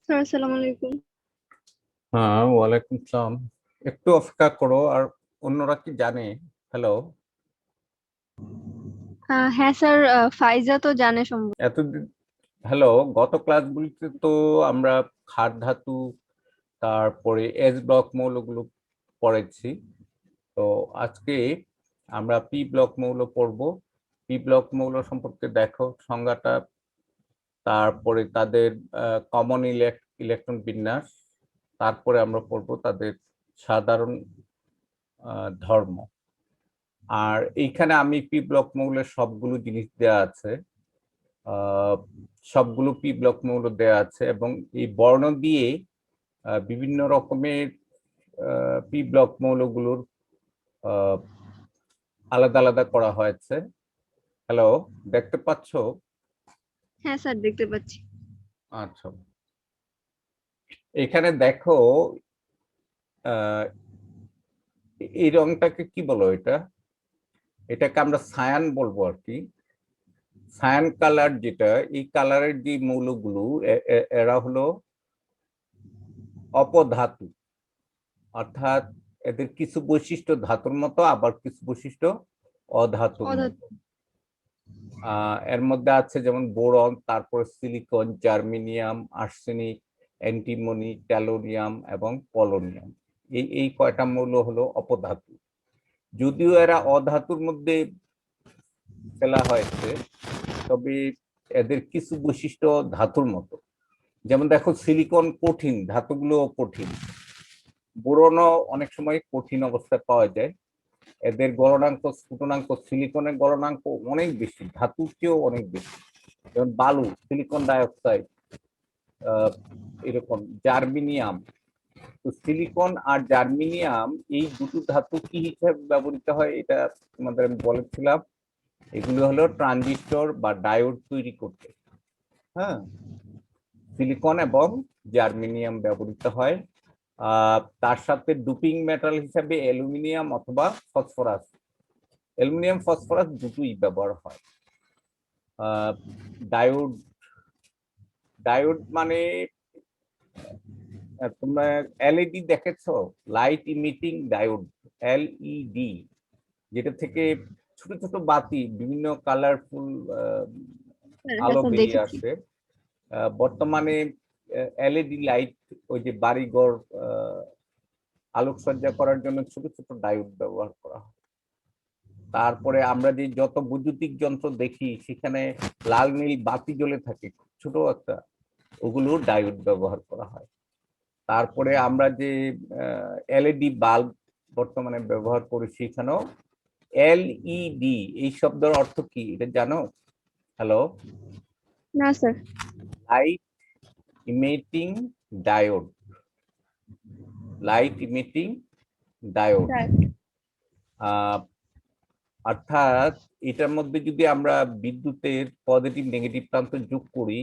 Sir আসসালামু আলাইকুম। হ্যাঁ, ওয়ালাইকুম আসসালাম। একটু অপেক্ষা করো। আর অন্যরা কি জানে? হ্যালো। হ্যাঁ স্যার, ফাইজা তো জানে সম্ভব। এতদিন হ্যালো। গত ক্লাসগুলিতে তো আমরা ক্ষার ধাতু, তারপরে এস ব্লক মৌলগুলো পড়েছি। তো আজকে আমরা পি ব্লক মৌল পড়ব। পি ব্লক মৌল সম্পর্কে দেখো সংজ্ঞাটা, তারপরে তাদের কমন ইলেকট্রন বিন্যাস, তারপরে আমরা পড়ব তাদের সাধারণ ধর্ম। আর এইখানে আমি পি ব্লক মৌলের সবগুলো জিনিস দেয়া আছে, আহ, সবগুলো পি ব্লক মৌল দেয়া আছে এবং এই বর্ণ দিয়ে বিভিন্ন রকমের পি ব্লক মৌলগুলোর আহ, আলাদা আলাদা করা হয়েছে। হ্যালো, দেখতে পাচ্ছো? হ্যাঁ স্যার, দেখতে পাচ্ছি। আচ্ছা, এখানে দেখো, আহ, এই রংটাকে কি বলো? এটাকে আমরা সায়ান বলবো আর কি। সায়ান কালার যেটা, এই কালারের যে মৌলগুলো এরা হলো অপধাতু, অর্থাৎ এদের কিছু বৈশিষ্ট্য ধাতুর মতো, আবার কিছু বৈশিষ্ট্য অধাতুর অধাতু। মতো। এর মধ্যে আছে যেমন বোরন, তারপরে সিলিকন, জার্মেনিয়াম, আর্সেনিক, অ্যান্টিমনি, ট্যালোনিয়াম এবং পলোনিয়াম। এই কয়টা মৌল হলো অপধাতু। যদিও এরা অধাতুর মধ্যে ফেলা হয়েছে, তবে এদের কিছু বৈশিষ্ট্য ধাতুর মতো। যেমন দেখো, সিলিকন কঠিন, ধাতুগুলো কঠিন। বোরনও অনেক সময় কঠিন অবস্থায় পাওয়া যায়। এদের গলনাঙ্ক, স্ফুটনাঙ্ক, সিলিকনের গলনাঙ্ক অনেক বেশি, ধাতুর চেয়েও অনেক বেশি। যেমন বালু, সিলিকন ডাইঅক্সাইড, এরকম জার্মেনিয়াম। তো সিলিকন আর জার্মেনিয়াম এই দুটো ধাতু কি হিসেবে ব্যবহৃত হয়, এটা তোমাদের আমি বলেছিলাম। এগুলো হলো ট্রানজিস্টর বা ডায়োড তৈরি করতে। হ্যাঁ, সিলিকন এবং জার্মেনিয়াম ব্যবহৃত হয়। তার সাথে ডুপিং মেটাল হিসাবে অ্যালুমিনিয়াম অথবা ফসফরাস, অ্যালুমিনিয়াম ফসফরাস দুটোই ব্যবহার হয়। ডায়োড, ডায়োড মানে তোমরা এলইডি দেখেছো? লাইট ইমিটিং ডায়োড, এলইডি, যেটা থেকে ছোট ছোট বাতি, বিভিন্ন কালারফুল হ্যাঁ হ্যাঁ আলো স্যার, বেরিয়ে দেখেছি। আসে। বর্তমানে এলইডি লাইট, ওই যে বাড়িঘর আলোকসজ্জা করার জন্য ছোট ছোট ডায়োড ব্যবহার করা হয়। তারপরে আমরা যে যত বৈদ্যুতিক যন্ত্র দেখি সেখানে লাল নীল বাতি জ্বলে থাকে, খুব ছোট একটা, ওগুলো ডায়োড ব্যবহার করা হয়। তারপরে আমরা যে এলইডি বাল্ব বর্তমানে ব্যবহার করি, সেখানেও এলইডি, এই শব্দের অর্থ কি এটা জানো? হ্যালো। না sir. Light emitting diode, light emitting diode. Sir, অর্থাৎ এটার মধ্যে যদি আমরা বিদ্যুতের পজিটিভ নেগেটিভ প্রান্ত যোগ করি,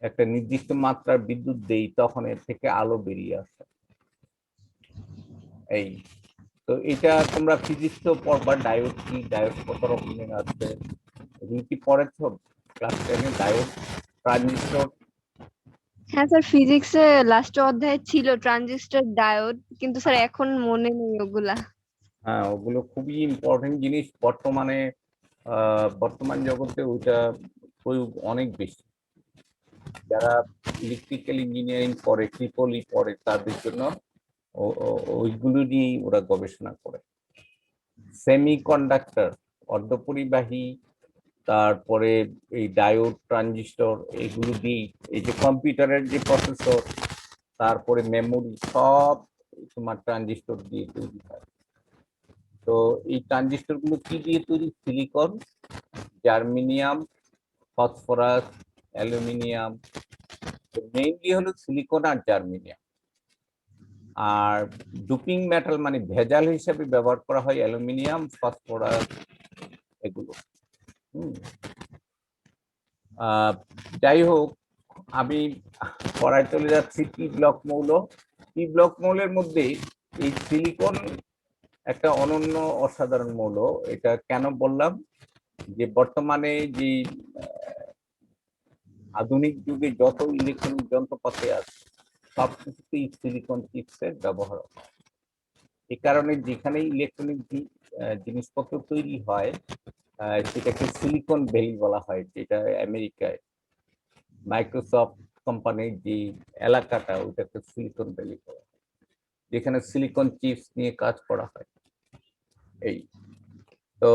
একটা নির্দিষ্ট মাত্রার বিদ্যুৎ দেই, তখন এর থেকে আলো বেরিয়ে আসে। এই তো এটা তোমরা ফিজিক্স তো পড়বা, ডায়োড কি, ডায়োড কত রকমের আছে, এগুলো কি পড়েছ ক্লাস 10-এ? Diode, transistor. হ্যাঁ স্যার, ফিজিক্সে লাস্ট অধ্যায়ে ছিল ট্রানজিস্টর, ডায়োড, কিন্তু স্যার এখন মনে নেই ওগুলা। হ্যাঁ, ওগুলো খুবই ইম্পর্টেন্ট জিনিস বর্তমানে। বর্তমান জগতে ওইটা প্রয়োগ অনেক বেশি। যারা ইলেকট্রিক্যাল ইঞ্জিনিয়ারিং পড়ে, ট্রিপলি পড়ে, তাদের জন্য ওইগুলো নিয়েই ওরা গবেষণা করে। সেমি কন্ডাক্টর, অর্ধপরিবাহী, তারপরে এই ডায়োড, ট্রানজিস্টর, এগুলো দিয়েই এই যে কম্পিউটারের যে প্রসেসর, তারপরে মেমোরি, সব তোমার ট্রানজিস্টর দিয়ে তৈরি হয়। তো এই ট্রানজিস্টর গুলো কি দিয়ে তৈরি? Silicon, germanium, phosphorus, aluminium. Mainly হলো সিলিকন আর জার্মেনিয়াম। আর ডুপিং মেটাল মানে ভেজাল হিসেবে ব্যবহার করা হয় অ্যালুমিনিয়াম, ফসফরাস, এগুলো। হুম। যাই হোক, আমি পড়ায় চলে যাচ্ছি। পি ব্লক মৌল, পি ব্লক মৌলের মধ্যে এই সিলিকন একটা অনন্য অসাধারণ মৌল। এটা কেন বললাম? যে বর্তমানে যে আধুনিক যুগে যত ইলেকট্রনিক যন্ত্রপাতি আছে সবকিছুতেই সিলিকন চিপসের ব্যবহার হয়। এই কারণে যেখানে ইলেকট্রনিক জিনিসপত্র তৈরি হয় সেটাকে সিলিকন ভ্যালি বলা হয়, যেটা আমেরিকায় মাইক্রোসফট কোম্পানির যে এলাকাটা ওইটাকে সিলিকন ভ্যালি বলা হয়, যেখানে সিলিকন চিপস নিয়ে কাজ করা হয়। এই তো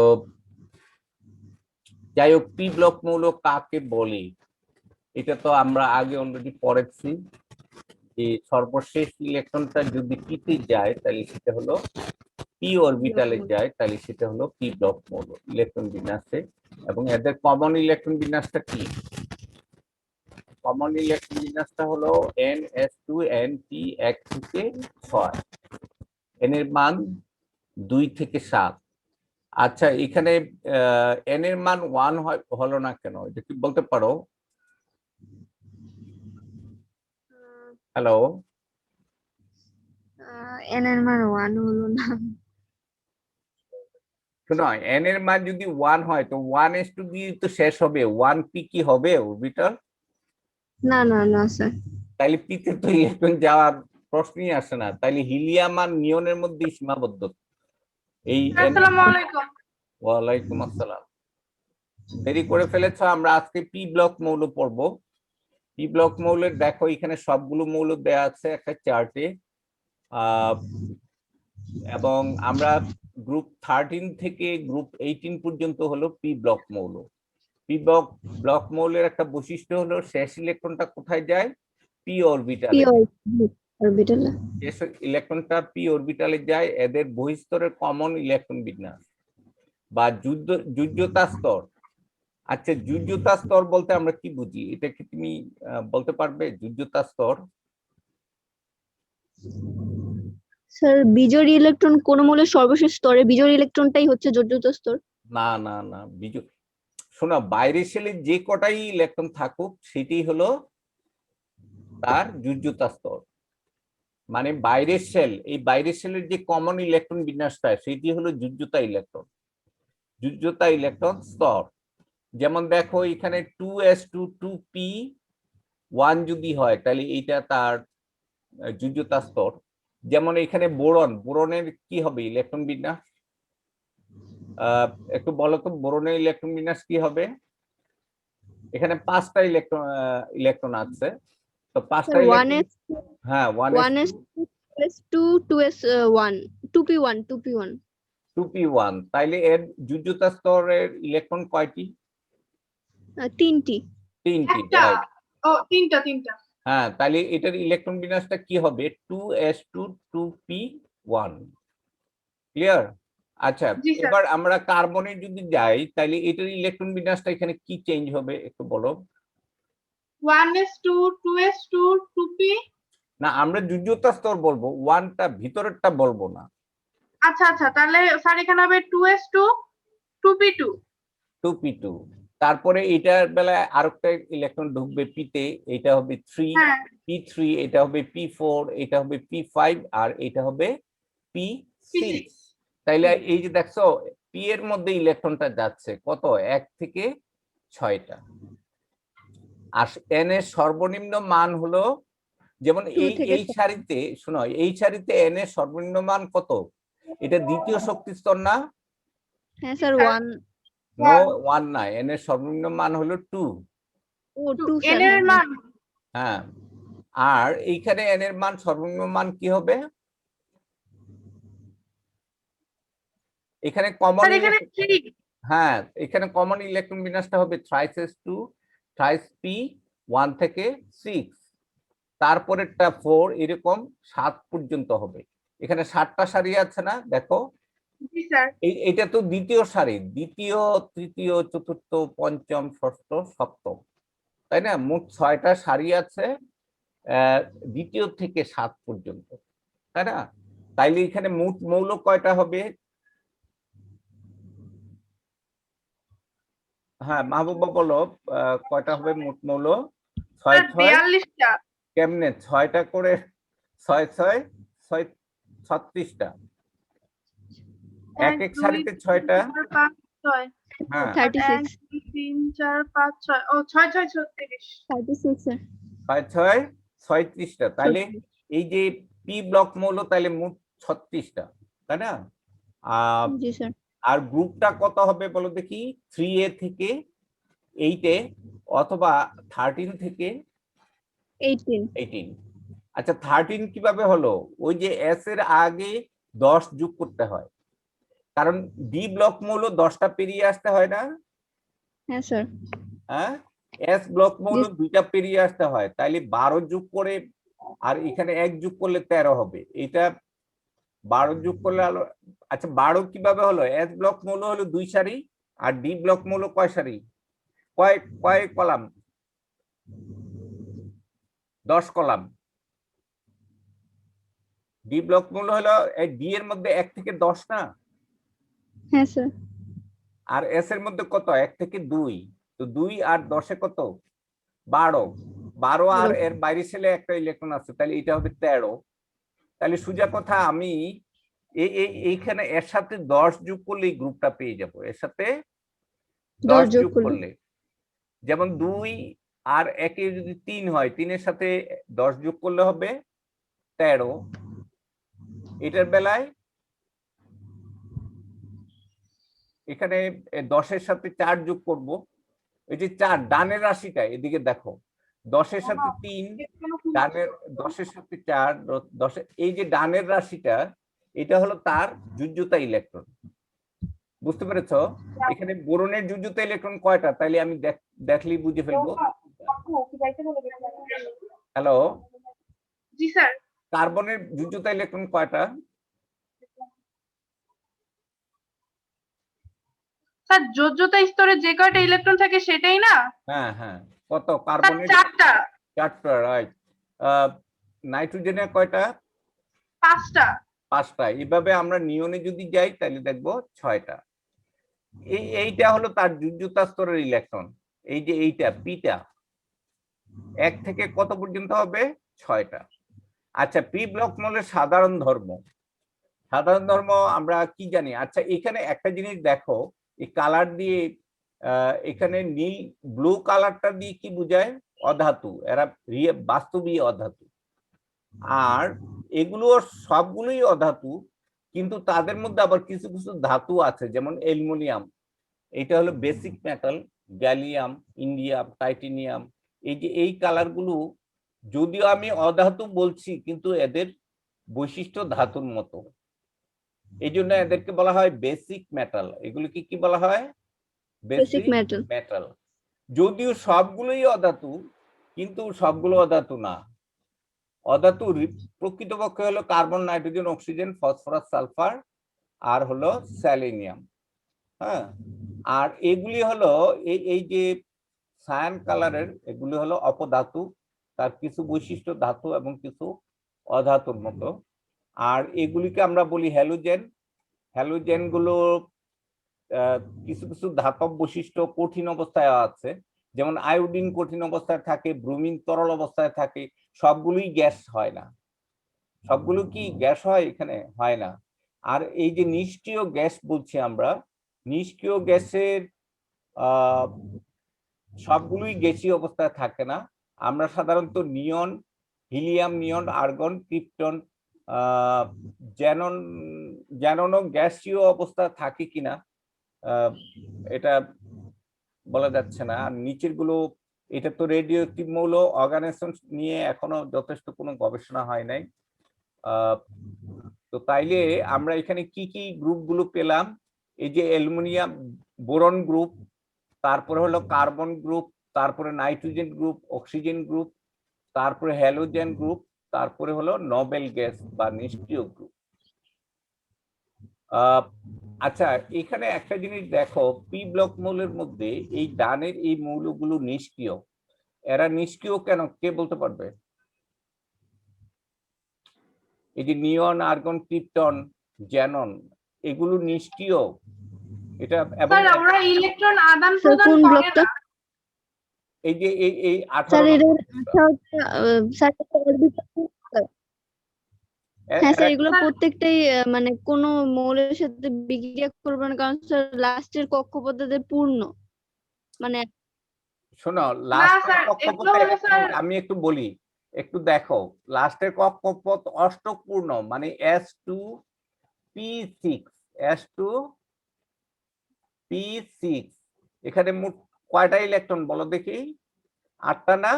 যাই হোক, পি ব্লক মৌল কাকে বলে এটা তো আমরা আগে অলরেডি পড়েছি, যে সর্বশেষ ইলেকট্রনটা যদি পিতে যায় তাহলে সেটা হলো পি অরবিটালে যায়, তাহলে সেটা হলো পি ব্লক মৌল ইলেকট্রন বিন্যাসে। এবং এদের কমন ইলেকট্রন বিন্যাসটা কি? কমন ইলেকট্রন বিন্যাসটা হলো NS2N P 1 থেকে 6, N এর মান 2 থেকে 7। আচ্ছা, এখানে N এর মান 1 হলো না কেন, এটা কি বলতে পারো? হ্যালো, এন এর মান 1 হলো না। শোনো, N এর মান যদি 1 হয় তো 1s2 দিয়ে তো শেষ হবে, 1p কি হবে অরবিটাল? না না না স্যার। তাইলে পিতে তো ইলেকট্রন যাওয়ার প্রশ্নই আসে না, তাইলে হিলিয়াম আর নিয়নের মধ্যে সীমাবদ্ধ। এই আসসালামু আলাইকুম। ওয়ালাইকুম আসসালাম। দেরি করে ফেলেছ, আমরা আজকে পি ব্লক মৌল পড়বো। পি ব্লক মৌলের দেখো এখানে সবগুলো মৌল দেয়া আছে একটা চার্টে, এবং আমরা গ্রুপ 13 থেকে গ্রুপ 18 পর্যন্ত হলো পি ব্লক মৌল। পি ব্লক মৌলের একটা বৈশিষ্ট্য হলো শেষ ইলেকট্রনটা কোথায় যায়? পি অরবিটালে। অরবিটাল। শেষ ইলেকট্রনটা পি অরবিটালে যায়। এদের বহিঃস্তরের কমন ইলেকট্রন বিন্যাস বা যোজ্যতা স্তর। আচ্ছা, যোজ্যতা স্তর বলতে আমরা কি বুঝি, এটা কি তুমি বলতে পারবে? যোজ্যতা স্তর স্যার বিজোড় ইলেকট্রন কোন মৌলের সর্বশেষ স্তরে বিজোড় ইলেকট্রনটাই হচ্ছে যোজ্যতা স্তর। না না না, শোনো, বাইরের শেলে যে কটাই ইলেকট্রন থাকুক সেটাই হলো তার যোজ্যতা স্তর। মানে বাইরের শেল, এই বাইরের শেলের যে কমন ইলেকট্রন বিন্যাসটা সেটি হলো যোজ্যতা ইলেকট্রন, যোজ্যতা ইলেকট্রন স্তর। যেমন দেখো এখানে 2s2 2p1 যদি হয় তাহলে এইটা তার যোজ্যতা স্তর। যেমন এখানে বোরনের কি হবে ইলেকট্রন বিন্যাস? একটু বলো তো, বোরনের ইলেকট্রন বিন্যাস কি হবে? এখানে 5টা ইলেকট্রন আছে, তো 5টা ইলেকট্রন, হ্যাঁ 1s2 2s1 2p1 2p1 2p1, তাইলে এর যোজ্যতা স্তরের ইলেকট্রন কয়টি? 3টি। 3টি, একটা। রাইট। ও তিনটা। হ্যাঁ, তাহলে এটার ইলেকট্রন বিন্যাসটা কি হবে? 2s2 2p1। ক্লিয়ার? আচ্ছা, জি স্যার। এবার আমরা কার্বনে যদি যাই তাহলে এটার ইলেকট্রন বিন্যাসটা এখানে কি চেঞ্জ হবে একটু বলো। 1s2 2s2 2p। না, আমরা যোজ্যতা স্তর বলবো, ওয়ানটা ভিতরেরটা বলবো না। আচ্ছা তাহলে স্যার এখানে হবে 2s2 2p2। 2p2, তারপরে এটার বেলায় আরেকটা ইলেকট্রন ঢুকবে পিতে, এটা হবে 3 হ্যাঁ p3, এটা হবে p4, এটা হবে p5, আর এটা হবে p6। p6। তাইলে এই যে দেখছো পি এর মধ্যে ইলেকট্রনটা যাচ্ছে কত, 1 থেকে 6টা। আর এন এর সর্বনিম্ন মান হলো, যেমন 2 এই থেকে এই সারিতে, শোনো, এই সারিতে এন এর সর্বনিম্ন মান কত? এটা দ্বিতীয় শক্তি স্তর না? হ্যাঁ স্যার 1 নো, 1 না, এন এর সর্বনিম্ন মান হলো 2। ও 2 এন স্যার। এর মান হ্যাঁ, আর এইখানে এন এর মান সর্বনিম্ন মান কি হবে? এখানে কমন, স্যার এখানে 3। হ্যাঁ, এখানে কমন ইলেকট্রন বিন্যাসটা হবে thrice-s2 thrice-p 1 থেকে 6, তারপরেরটা 4, এরকম 7 পর্যন্ত হবে। এখানে 7টা সারি আছে না, দেখো। জি স্যার। এটা তো দ্বিতীয় সারি, দ্বিতীয়, তৃতীয়, চতুর্থ, পঞ্চম, ষষ্ঠ, সপ্তম, তাই না? মোট 6টা সারি আছে দ্বিতীয় থেকে 7 পর্যন্ত, তাই না? তাইলে এখানে মোট মৌল কয়টা হবে? হ্যাঁ মাহবুবা বলো, কয়টা হবে মোট মৌল? 6 6 42টা। কেমনে 6টা করে? 6 6 6 36টা, এক এক সারিতে 6টা। 5 6 হ্যাঁ 36 1 2 3 4 5 6 ও 6 6 36 36 স্যার 6 6 36টা, তাহলে এই যে পি ব্লক মৌল তাহলে মোট 36টা, তাই না? জি স্যার আর গ্রুপটা কত হবে বলো দেখি, 3A থেকে 8A অথবা 13 থেকে 18 18। আচ্ছা 13 কিভাবে হলো? ওই যে এস এর আগে 10 যোগ করতে হয়, কারণ ডি ব্লক মৌল 10টা পেরিয়ে আসতে হয় না? হ্যাঁ স্যার হ্যাঁ, এস ব্লক মৌল 2টা পেরিয়ে আসতে হয়, তাইলে 12 যোগ করে আর এখানে 1 যোগ করলে 13 হবে। এটা 12 যোগ করলে আচ্ছা 12 কিভাবে হলো? এস ব্লক মৌল হলো 2 সারি আর ডি ব্লক মৌল কয় সারি, কয় কয় কলাম? 10 কলাম। ডি ব্লক মৌল হলো ডি এর মধ্যে 1 থেকে 10 না, হ্যাঁ স্যার আর এস এর মধ্যে কত? 1 থেকে 2, তো 2 আর 10 কত? 12। 12 আর এর বাইরে ছেলে একটা ইলেকট্রন আছে, তাহলে এটা হবে 13। তাহলে সোজা কথা আমি এইখানে এর সাথে 10 যোগ করলে এই গ্রুপটা পেয়ে যাব। এর সাথে 10 যোগ করলে, যেমন 2 আর 1 এ যদি 3 হয়, 3 এর সাথে 10 যোগ করলে হবে 13। এটার বেলায় এখানে 10 এর সাথে 4 যোগ করব, এই যে 4 ডানের রাশিটা এদিকে দেখো, 10 এর সাথে 3, ডানের 10 এর সাথে 4, 10 এই যে ডানের রাশিটা, এটা হলো তার যোজ্যতা ইলেকট্রন। বুঝতে পেরেছো? এখানে বোরনের যোজ্যতা ইলেকট্রন কয়টা? তাইলে আমি দেখলেই বুঝে ফেলবো। হ্যালো, জি স্যার কার্বনের যোজ্যতা ইলেকট্রন কয়টা? স্যার যোজ্যতা স্তরে যে কয়টা ইলেকট্রন থাকে সেটাই না? হ্যাঁ হ্যাঁ, কত? স্যার কার্বনের 4টা 4টা, রাইট। নাইট্রোজেনের কয়টা? 5টা 5টা। এইভাবে আমরা নিয়নে যদি যাই তাহলে দেখবো 6টা। এইটা হলো তার যোজ্যতা স্তরের ইলেকট্রন। এই যে এইটা পিটা 1 থেকে কত পর্যন্ত হবে? 6টা। আচ্ছা পি ব্লক মৌলের সাধারণ ধর্ম, সাধারণ ধর্ম আমরা কি জানি? আচ্ছা এখানে একটা জিনিস দেখো, এই কালার দিয়ে এখানে নীল ব্লু কালারটা দিয়ে কি বোঝায়? অধাতু, এরা বাস্তবই অধাতু। আর এগুলো সবগুলোই অধাতু, কিন্তু তাদের মধ্যে আবার কিছু কিছু ধাতু আছে, যেমন অ্যালুমিনিয়াম, এটা হলো basic metal, gallium, indium, titanium. এই যে এই কালারগুলো যদিও আমি অধাতু বলছি, কিন্তু এদের বৈশিষ্ট্য ধাতুর মতো, এই জন্য এদেরকে বলা হয় বেসিক মেটাল। এগুলোকে কি বলা হয়? Basic metal. যদিও সবগুলোই অধাতু, কিন্তু সবগুলো অধাতু না। অধাতু প্রকৃতপক্ষে হলো carbon, nitrogen, oxygen, phosphorus, sulphur আর হলো সেলেনিয়াম। হ্যাঁ, আর এগুলি হলো এই যে সায়ান কালারের, এগুলি হলো অপধাতু, তার কিছু বৈশিষ্ট্য ধাতু এবং কিছু অধাতুর মতো। আর এগুলিকে আমরা বলি হ্যালোজেন। হ্যালোজেন গুলো কিছু কিছু ধাতব বৈশিষ্ট্য কঠিন অবস্থায় আছে, যেমন আয়োডিন কঠিন অবস্থায় থাকে, ব্রোমিন তরল অবস্থায় থাকে। সবগুলোই গ্যাস হয় না। সবগুলো কি গ্যাস হয়? এখানে হয় না। আর এই যে নিষ্ক্রিয় গ্যাস বলছি আমরা, নিষ্ক্রিয় গ্যাসের সবগুলোই গ্যাসীয় অবস্থায় থাকে না। আমরা সাধারণত নিয়ন, হিলিয়াম, নিয়ন, আর্গন, ক্রিপ্টন, জ্যাননও গ্যাসীয় অবস্থায় থাকে কিনা এটা বলা যাচ্ছে না। আর নিচের গুলো, এটা তো রেডিও অ্যাক্টিভ মৌল, অর্গানাইজেশন নিয়ে এখনো যথেষ্ট কোনো গবেষণা হয় নাই। তো তাইলে আমরা এখানে কি কি গ্রুপগুলো পেলাম? এই যে অ্যালুমিনিয়াম বোরন গ্রুপ, তারপরে হলো কার্বন গ্রুপ, তারপরে নাইট্রোজেন গ্রুপ, অক্সিজেন গ্রুপ, তারপরে হ্যালোজেন গ্রুপ, তারপরে হলো নোবেল গ্যাস বা নিষ্ক্রিয় গ্রুপ। আচ্ছা এখানে একটা জিনিস দেখো, পি ব্লক মৌলের মধ্যে এই ডানের এই মৌলগুলো নিষ্ক্রিয়। এরা নিষ্ক্রিয় কেন, কে বলতে পারবে? এই যে নিয়ন, আর্গন, ক্রিপ্টন, জ্যানন, এগুলো নিষ্ক্রিয়। এটা স্যার ওরা ইলেকট্রন আদান প্রদান কোন করে ব্লকটা? না। এই যে এই স্যার 18 এর 18 স্যার অরবিটাল হ্যাঁ স্যার, এরা এগুলো প্রত্যেকটাই মানে কোনো মৌলের সাথে বিক্রিয়া করবে না, কারণ স্যার লাস্টের কক্ষপথে পূর্ণ, মানে শোনো, না লাস্টের স্যার, এগুলো কক্ষপথে হলো স্যার, আমি একটু বলি, একটু দেখো, লাস্টের কক্ষপথ অষ্টক পূর্ণ, মানে S2P6, S2P6, এখানে মোট কয়টা ইলেকট্রন বলো দেখি? 8টা না?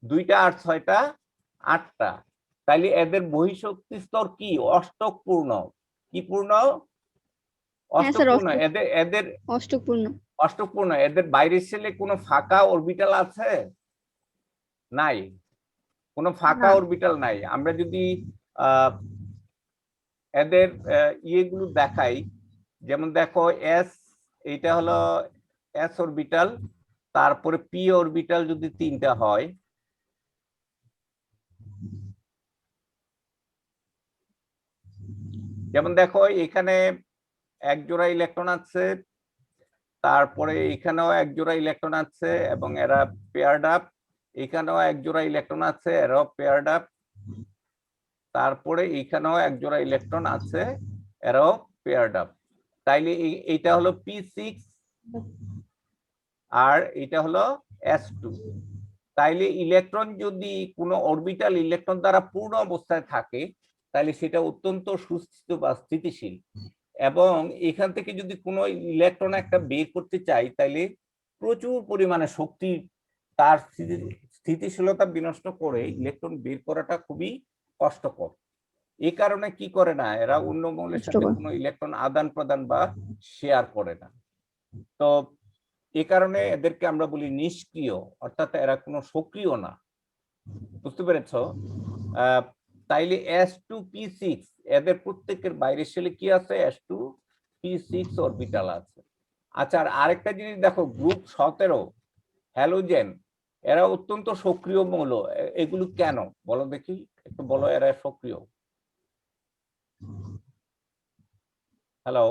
2টা আর 6টা 8টা। তাইলে এদের বহিঃশক্তি স্তর কি? অষ্টক পূর্ণ। কি পূর্ণ? হ্যাঁ অষ্টক স্যার, পূর্ণ। এদের অষ্টপূর্ণ। অষ্টক পূর্ণ। এদের বাইরের শেলে কোনো ফাঁকা অরবিটাল আছে? নাই, কোনো ফাঁকা না অরবিটাল নাই। আমরা যদি এদের ইয়েগুলো দেখাই, যেমন দেখো এস, এইটা হলো এস অরবিটাল, তারপরে পি অরবিটাল যদি 3টা হয়, যেমন দেখো এখানে এক জোড়া ইলেকট্রন আছে, তারপরে এখানেও এক জোড়া ইলেকট্রন আছে এবং এরা পেয়ারড আপ, এখানেও এক জোড়া ইলেকট্রন আছে, এরাও পেয়ারড আপ, তারপরে এখানেও এক জোড়া ইলেকট্রন আছে, এরাও পেয়ারড আপ। তাইলে এইটা হলো P6 আর এটা হলো S2। তাইলে ইলেকট্রন যদি কোনো অরবিটাল ইলেকট্রন দ্বারা পূর্ণ অবস্থায় থাকে, তাহলে সেটা অত্যন্ত সুস্থিত বা স্থিতিশীল, এবং এখান থেকে যদি কোনো ইলেকট্রন একটা বের করতে চাই, তাহলে প্রচুর পরিমাণে শক্তি, তার স্থিতিশীলতা বিনষ্ট করে ইলেকট্রন বের করাটা খুবই কষ্টকর। এই কারণে কি করে না, এরা অন্য মৌলের সাথে কষ্টকর। কোনো ইলেকট্রন আদান প্রদান বা শেয়ার করে না। তো এই কারণে এদেরকে আমরা বলি নিষ্ক্রিয়, অর্থাৎ এরা কোনো সক্রিয় না। বুঝতে পেরেছ? তাইলে S2P6, এদের প্রত্যেকের বাইরের শেলে কি আছে? S2P6 অরবিটাল আছে। আচ্ছা, আর আরেকটা জিনিস দেখো, গ্রুপ 17 হ্যালোজেন, এরা অত্যন্ত সক্রিয় মৌল। এগুলো কেন বলো দেখি, একটু বলো, এরা সক্রিয়। হ্যালো?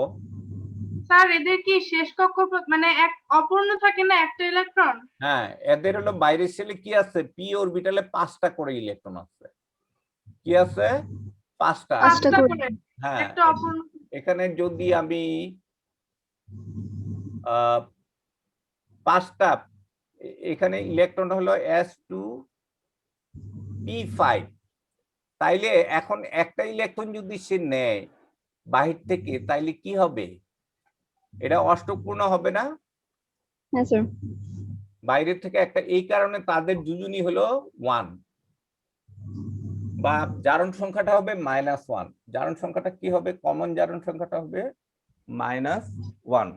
স্যার, এদের কি শেষ কক্ষপথ মানে এক অপূর্ণ থাকে না একটা ইলেকট্রন? হ্যাঁ, এদের হলো বাইরের শেলে কি আছে? পি অরবিটালে 5টা করে ইলেকট্রন আছে। কি আছে? 5টা আছে। 5টা করে, হ্যাঁ, একটা অপূর্ণ। এখানে যদি আমি 5টা, এখানে ইলেকট্রন হলো S2P5, তাইলে এখন একটা ইলেকট্রন যদি সে নেয় বাহির থেকে, তাইলে কি হবে? এটা অষ্টকপূর্ণ হবে না? হ্যাঁ স্যার। বাইরের থেকে একটা, এই কারণে তাদের যোজনী হলো 1, বা জারণ সংখ্যাটা হবে -1। জারণ সংখ্যাটা কি হবে? কমন জারণ সংখ্যাটা হবে -1।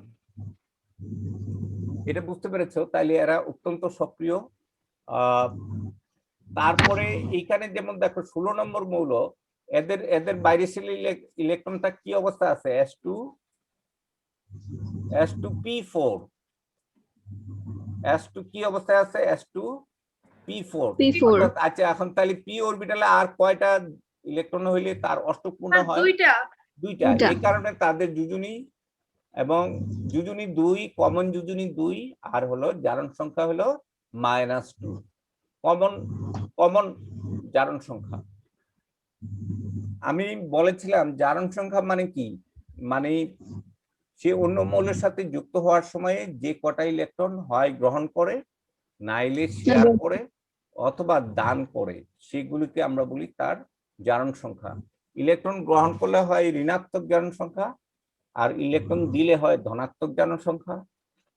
এটা বুঝতে পেরেছো? তাইলে এরা অত্যন্ত সক্রিয়। তারপরে এইখানে যেমন দেখো 16 নম্বর মৌল, এদের এদের বাইরে ইলেকট্রনটা কি অবস্থা আছে? S2P4, S2 কি অবস্থায় আছে? S2P4। P4। আচ্ছা, এখন তাহলে পি অরবিটালে আর কয়টা ইলেকট্রন হইলে তার অষ্টকপূর্ণ স্যার, হয়? 2টা। 2টা। এই কারণে তাদের যোজনী, এবং যোজনী 2, কমন যোজনী 2, আর হলো জারণ সংখ্যা হলো -2, কমন কমন জারণ সংখ্যা। আমি বলেছিলাম জারণ সংখ্যা মানে কি, মানে সে অন্য মৌলের সাথে যুক্ত হওয়ার সময় যে কটা ইলেকট্রন হয় গ্রহণ করে, নাইলে শেয়ার করে, অথবা দান করে, সেগুলিকে আমরা বলি তার জারণ সংখ্যা। ইলেকট্রন গ্রহণ করলে হয় ঋণাত্মক জারণ সংখ্যা, আর ইলেকট্রন দিলে হয় ধনাত্মক জারণ সংখ্যা।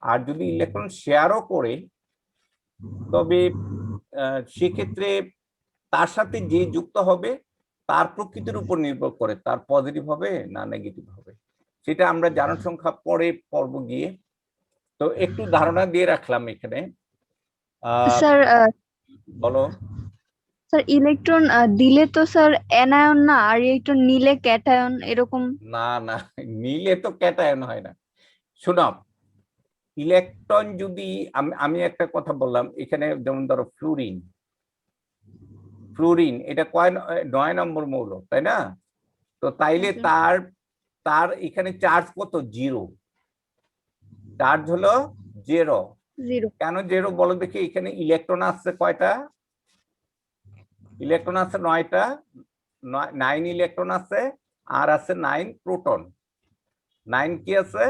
আর যদি ইলেকট্রন শেয়ারও করে, তবে সেক্ষেত্রে তার সাথে যে যুক্ত হবে তার প্রকৃতির উপর নির্ভর করে, তার পজিটিভ হবে না নেগেটিভ হবে, সেটা আমরা জারণ সংখ্যা পরে পর্ব গিয়ে। তো একটু ধারণা দিয়ে রাখলাম এখানে। স্যার বলো। স্যার, ইলেকট্রন দিলে তো স্যার অ্যানায়ন না, আর ইলেকট্রন নিলে ক্যাটায়ন, এরকম? না না, নিলে তো ক্যাটায়ন হয় না। শোনো, ইলেকট্রন যদি, আমি একটা কথা বললাম, এখানে যেমন ধরো ফ্লুরিন, ফ্লুরিন এটা 9 নম্বর মৌল, তাই না? তো তাইলে তার তার এখানে চার্জ কত? 0। চার্জ হলো 0। 0। কেন 0 বলো দেখি? এখানে ইলেকট্রন আছে কয়টা? ইলেকট্রন আছে 9টা, 9 ইলেকট্রন আছে আর আছে 9 প্রোটন। 9 কি আছে?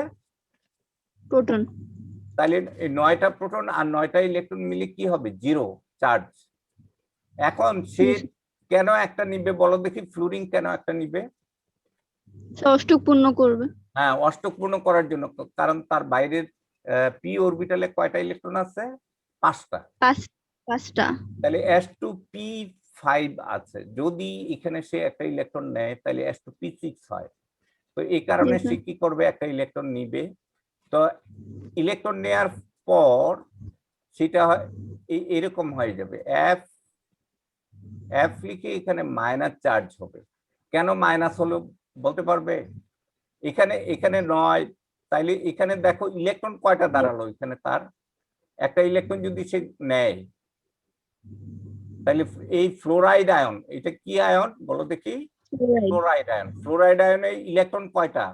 প্রোটন। তাহলে এই 9টা প্রোটন আর 9টা ইলেকট্রন মিলে কি হবে? 0 চার্জ। এখন সে কেন একটা নিবে বলো দেখি, ফ্লুরিন কেন একটা নিবে? অষ্টক পূর্ণ করবে। হ্যাঁ, অষ্টক পূর্ণ করার জন্য, কারণ তার বাইরের পি অরবিটালে কয়টা ইলেকট্রন আছে? 5টা। 5টা। তাহলে s2p5 আছে। যদি এখানে সে একটা ইলেকট্রন নেয় তাহলে s2p6 হয়। তো এই কারণে সে কি করবে? একটা ইলেকট্রন নিবে। তো ইলেকট্রন নেয়ার পর সেটা এরকম হয়ে যাবে, এফ এফ লিখে এখানে মাইনাস চার্জ হবে। কেন মাইনাস হলো বলতে পারবে? এখানে এখানে 9, তাইলে এখানে দেখো ইলেকট্রন কয়টা দাঁড়ালো? এখানে তার একটা ইলেকট্রন যদি সে নেয়, তাহলে এই ফ্লোরাইড আয়ন, এটা কি আয়ন বলো দেখি? Fluoride ion. ফ্লোরাইড আয়নে ইলেকট্রন কয়টা?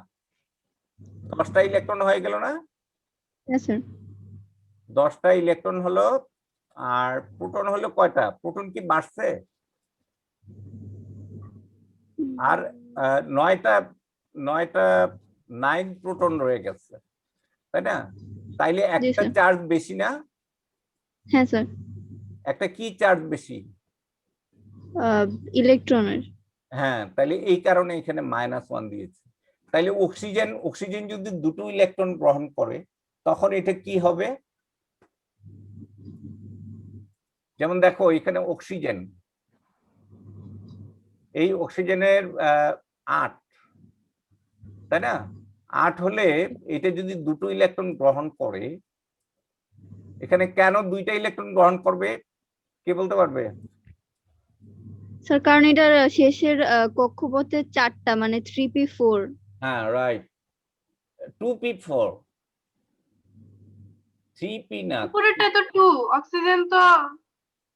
10টা ইলেকট্রন হয়ে গেল না? হ্যাঁ স্যার। 10টা ইলেকট্রন হলো। আর প্রোটন হলো কয়টা? প্রোটন কি বাড়ছে? আর 9টা 9 প্রোটন রয়ে গেছে, তাই না? তাইলে একটা স্যার। চার্জ বেশি না? হ্যাঁ স্যার। একটা কি চার্জ বেশি? ইলেকট্রনের। হ্যাঁ, তাহলে এই কারণে এখানে -1 দিয়েছে। তাইলে অক্সিজেন যদি দুটো ইলেকট্রন গ্রহণ করে তখন এটা কি হবে? যেমন দেখো এখানে অক্সিজেন, এই অক্সিজেনের 8, তাই না? 8 হলে এটা যদি দুটো ইলেকট্রন গ্রহণ করে, এখানে কেন 2টা ইলেকট্রন গ্রহণ করবে কে বলতে পারবে? স্যার কারণ এটার শেষের কক্ষপথে 4টা, মানে 3p4। হ্যাঁ, রাইট। 2p4, 3p না। উপরেরটা তো 2, অক্সিজেন তো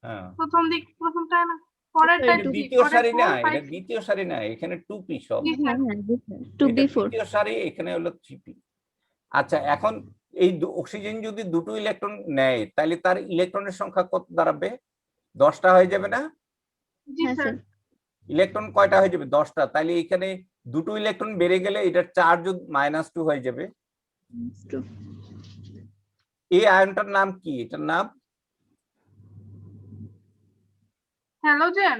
হ্যাঁ, প্রথমটা না, পরেরটা এটা দ্বিতীয় সারি না, এটা দ্বিতীয় সারি না, এখানে 2p সব। হ্যাঁ হ্যাঁ এটা 2p4। দ্বিতীয় সারি, এখানে হলো 3p। আচ্ছা, এখন এই অক্সিজেন যদি দুটো ইলেকট্রন নেয় তাহলে তার ইলেকট্রনের সংখ্যা কত দাঁড়াবে? 10টা হয়ে যাবে না? হ্যাঁ স্যার। ইলেকট্রন কয়টা হয়ে যাবে? 10টা। তাহলে এখানে দুটো ইলেকট্রন বেড়ে গেলে এটার চার্জ -2 হয়ে যাবে। এই আয়নটার নাম কি? এটার নাম হ্যালোজেন,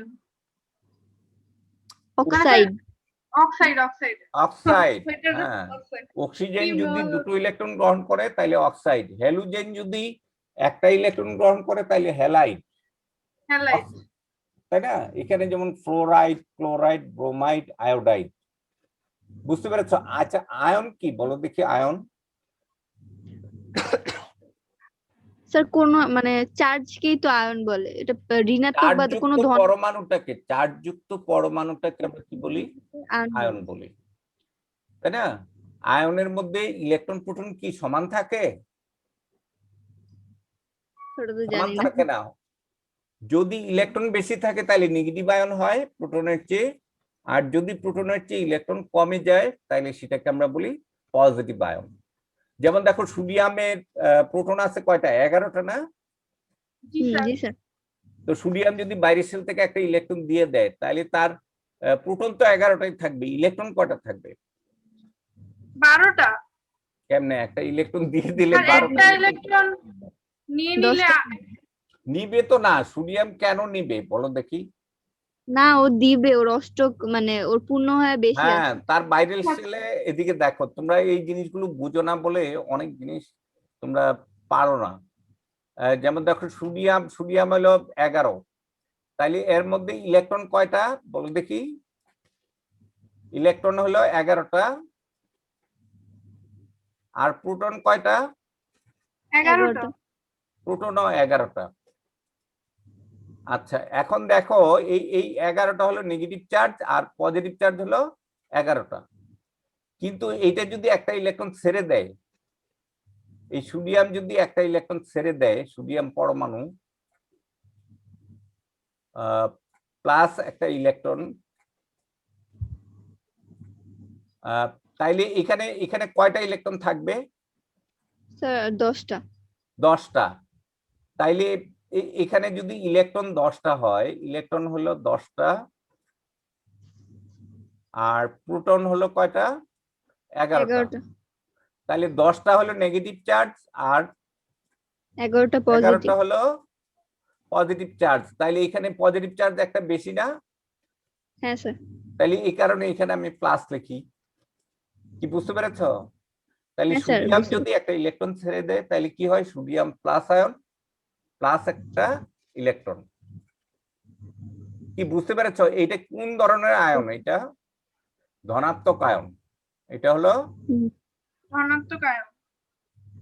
অক্সাইড। অক্সাইড। অক্সাইড। হ্যাঁ, অক্সিজেন যদি দুটো ইলেকট্রন গ্রহণ করে তাহলে অক্সাইড। হ্যালোজেন যদি একটা ইলেকট্রন গ্রহণ করে তাহলে হ্যালাইড, তাই না? এখানে যেমন ফ্লোরাইড, ক্লোরাইড, ব্রোমাইড, আয়োডাইড। বুঝতে পেরেছো? আচ্ছা, আয়ন কি বলো দেখি? আয়ন স্যার কোন মানে চার্জকেই তো আয়ন বলে। এটা ঋণাত্মক বা কোনো ধন চার্জযুক্ত পরমাণুটাকে আমরা কি বলি? আয়ন বলি, তাই না? আয়নের মধ্যে ইলেকট্রন প্রোটন কি সমান থাকে? সমান থাকে না। যদি ইলেকট্রন বেশি থাকে তাহলে নেগেটিভ আয়ন হয় প্রোটনের চেয়ে, আর যদি প্রোটনের চেয়ে ইলেকট্রন কমে যায় তাহলে সেটাকে আমরা বলি পজিটিভ আয়ন। যেমন দেখো সোডিয়ামের প্রোটন আছে কয়টা? 11টা না? জি স্যার। তো সোডিয়াম যদি বাইরের সেল থেকে একটা ইলেকট্রন দিয়ে দেয় তাহলে তার প্রোটন তো 11টাই থাকবে, ইলেকট্রন কয়টা থাকবে? 12টা। কেমনে? একটা ইলেকট্রন দিয়ে দিলে 12টা ইলেকট্রন নিয়ে নিলে নিবে তো না। সোডিয়াম কেন নিবে বলো দেখি? না, ও দিবে, ওর অষ্টক মানে ওর পূর্ণ হয়ে বেশি হ্যাঁ, আছে। তার বাইরের সেলে। এদিকে দেখো, তোমরা এই জিনিসগুলো বুঝো না বলে অনেক জিনিস তোমরা পারো না। যেমন দেখো সোডিয়াম হলো 11, তাইলে এর মধ্যে ইলেকট্রন কয়টা বলো দেখি? ইলেকট্রন হলো 11টা। আর প্রোটন কয়টা? 11টা। প্রোটনও 11টা। আচ্ছা, এখন দেখো এই 11টা হলো নেগেটিভ চার্জ আর পজিটিভ চার্জ হলো 11টা। কিন্তু এইটা যদি একটা ইলেকট্রন ছেড়ে দেয়, এই সোডিয়াম যদি একটা ইলেকট্রন ছেড়ে দেয়, সোডিয়াম পরমাণু প্লাস একটা ইলেকট্রন, তাইলে এখানে এখানে কয়টা ইলেকট্রন থাকবে? স্যার 10টা। 10টা। তাইলে এখানে যদি ইলেকট্রন 10টা হয়, ইলেকট্রন হলো 10টা আর প্রোটন হলো কয়টা? 11টা। 11টা। তাহলে 10টা হলো নেগেটিভ চার্জ আর 11টা পজিটিভ। 11টা হলো পজিটিভ চার্জ। তাহলে এখানে পজিটিভ চার্জ একটা বেশি না? হ্যাঁ স্যার। তাহলে এই কারণে এখানে আমি প্লাস লিখি। কি বুঝতে পেরেছো? তাহলে হ্যাঁ স্যার, সোডিয়াম বুঝতে যদি একটা ইলেকট্রন ছেড়ে দেয় তাহলে কি হয়? সোডিয়াম প্লাস আয়ন প্লাস একটা ইলেকট্রন। কি বুঝতে পেরেছো? এটা কোন ধরনের আয়ন? এটা ধনাত্মক আয়ন। এটা হলো হুম। ধনাত্মক আয়ন।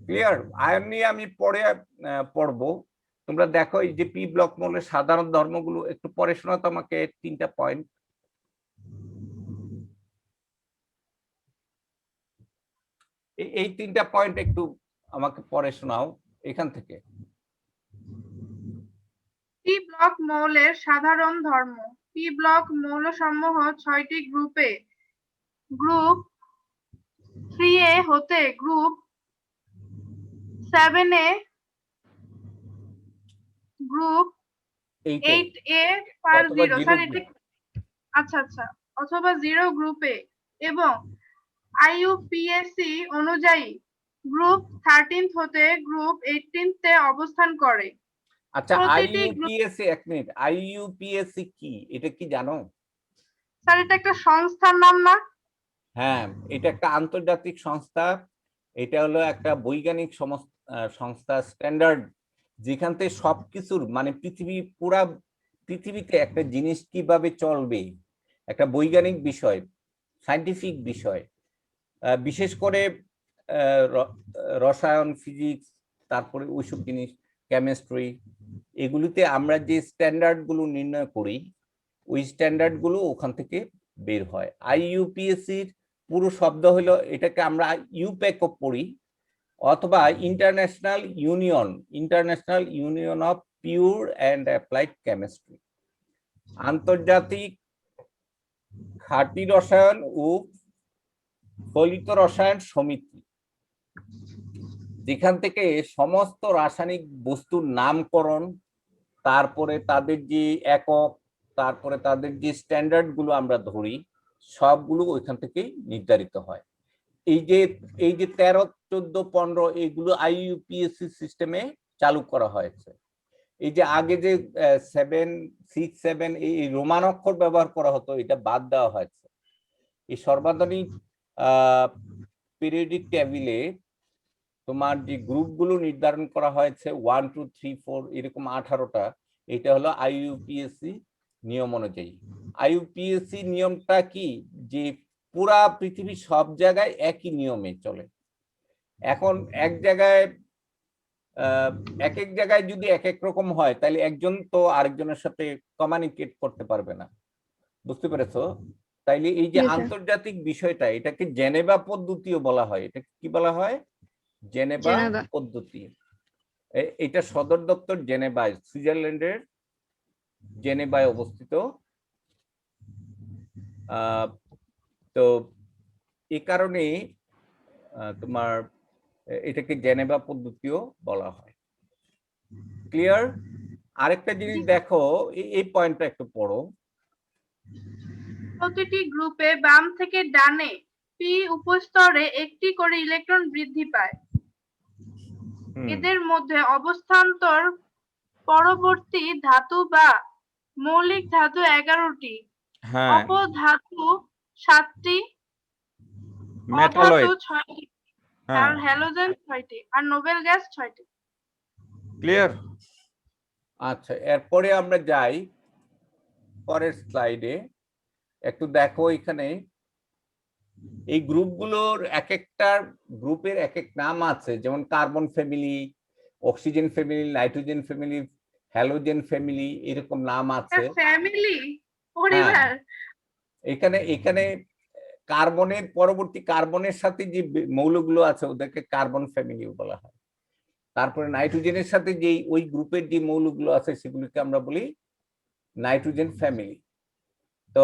ক্লিয়ার? আয়ন নিয়ে আমি পরে পড়বো। তোমরা দেখো এই যে পি ব্লক মৌলের সাধারণ ধর্মগুলো একটু পরে শোনাও তো আমাকে 3টা পয়েন্ট। এই 3টা পয়েন্ট একটু আমাকে পরে শোনাও এখান থেকে। পি ব্লক মৌলের সাধারণ ধর্ম। পি ব্লক মৌলসমূহ 6টি গ্রুপে গ্রুপ 3A হতে গ্রুপ 7A, গ্রুপ 8A পার অথবা 0 জিরো স্যার এটা আচ্ছা আচ্ছা অথবা 0 গ্রুপে এবং IUPAC অনুযায়ী গ্রুপ 13 হতে গ্রুপ 18 তে অবস্থান করে। আচ্ছা, প্রতিটি গ্রুপ আইইউপিএসসি, এক মিনিট, আইইউপিএসসি কি? এটা কি জানো? স্যার এটা একটা সংস্থার নাম না? হ্যাঁ, এটা একটা আন্তর্জাতিক সংস্থা। এটা হলো একটা বৈজ্ঞানিক সংস্থা, স্ট্যান্ডার্ড, যেখান থেকে সবকিছুর মানে পুরা পৃথিবীতে একটা জিনিস কিভাবে চলবে, একটা বৈজ্ঞানিক বিষয়, সায়েন্টিফিক বিষয়, বিশেষ করে রসায়ন, ফিজিক্স, তারপরে ওইসব জিনিস, কেমিস্ট্রি, এগুলিতে আমরা যে স্ট্যান্ডার্ড গুলো নির্ণয় করি ওই স্ট্যান্ডার্ড গুলো ওখান থেকে বের হয়। আইইউপিএসসির পুরো শব্দ হলো, এটাকে আমরা ইউপ্যাকও পড়ি, অথবা international union of pure and applied chemistry, আন্তর্জাতিক খাঁটি রসায়ন ও ফলিত রসায়ন সমিতি, যেখান থেকে সমস্ত রাসায়নিক বস্তুর নামকরণ, তারপরে তাদের যে একক, তারপরে তাদের যে স্ট্যান্ডার্ড গুলো আমরা ধরি, সবগুলো ওইখান থেকেই নির্ধারিত হয়। এই যে 13, 14, 15 এগুলো আইইউপিএসসি সিস্টেমে চালু করা হয়েছে। এই যে আগে যে 7, 6, 7 এই রোমান অক্ষর ব্যবহার করা হতো, এটা বাদ দেওয়া হয়েছে। এই সর্বাধুনিক পিরিয়ডিক টেবিলে তোমার যে গ্রুপগুলো নির্ধারণ করা হয়েছে 1, 2, 3, 4 এরকম 18টা, এটা হলো আইইউপিএসসি নিয়ম অনুযায়ী। আইইউপিএসসি নিয়মটা কি? যে পুরা পৃথিবীর সব জায়গায় একই নিয়মে চলে। এখন এক এক জায়গায় যদি এক এক রকম হয় তাহলে একজন তো আরেকজনের সাথে কমিউনিকেট করতে পারবে না। বুঝতে পেরেছো? তাইলে এই যে আন্তর্জাতিক বিষয়টা, এটাকে জেনেভা পদ্ধতিও বলা হয়। এটা কি বলা হয়? জেনেভা পদ্ধতি। এটা সদর দপ্তর জেনেভায়, সুইজারল্যান্ডের জেনেভায় অবস্থিত। তো এই কারণে তোমার এটাকে জেনেভা পদ্ধতিও বলা হয়। ক্লিয়ার? আরেকটা জিনিস দেখো, এই পয়েন্টটা একটু পড়ো। প্রতিটি গ্রুপে বাম থেকে ডানে পি উপস্তরে একটি করে ইলেকট্রন বৃদ্ধি পায়। এদের মধ্যে অবস্থান্তর পরবর্তী ধাতু বা মৌলিক ধাতু 11টি, অপধাতু 7টি, অধাতু 6টি, আর হ্যালোজেন 6টি, আর নোবেল গ্যাস 6টি। ক্লিয়ার? আচ্ছা, এরপরে আমরা যাই পরের স্লাইডে। একটু দেখো এখানে এই গ্রুপগুলোর এক একটা গ্রুপের এক এক নাম আছে, যেমন carbon family, oxygen family, nitrogen family, halogen family, এরকম নাম আছে। ফ্যামিলি, পরিবার। এখানে কার্বনের পরবর্তী কার্বনের সাথে যে মৌলগুলো আছে ওদেরকে কার্বন ফ্যামিলি বলা হয়। তারপরে নাইট্রোজেনের সাথে যে ওই গ্রুপের যে মৌলগুলো আছে সেগুলিকে আমরা বলি নাইট্রোজেন ফ্যামিলি। তো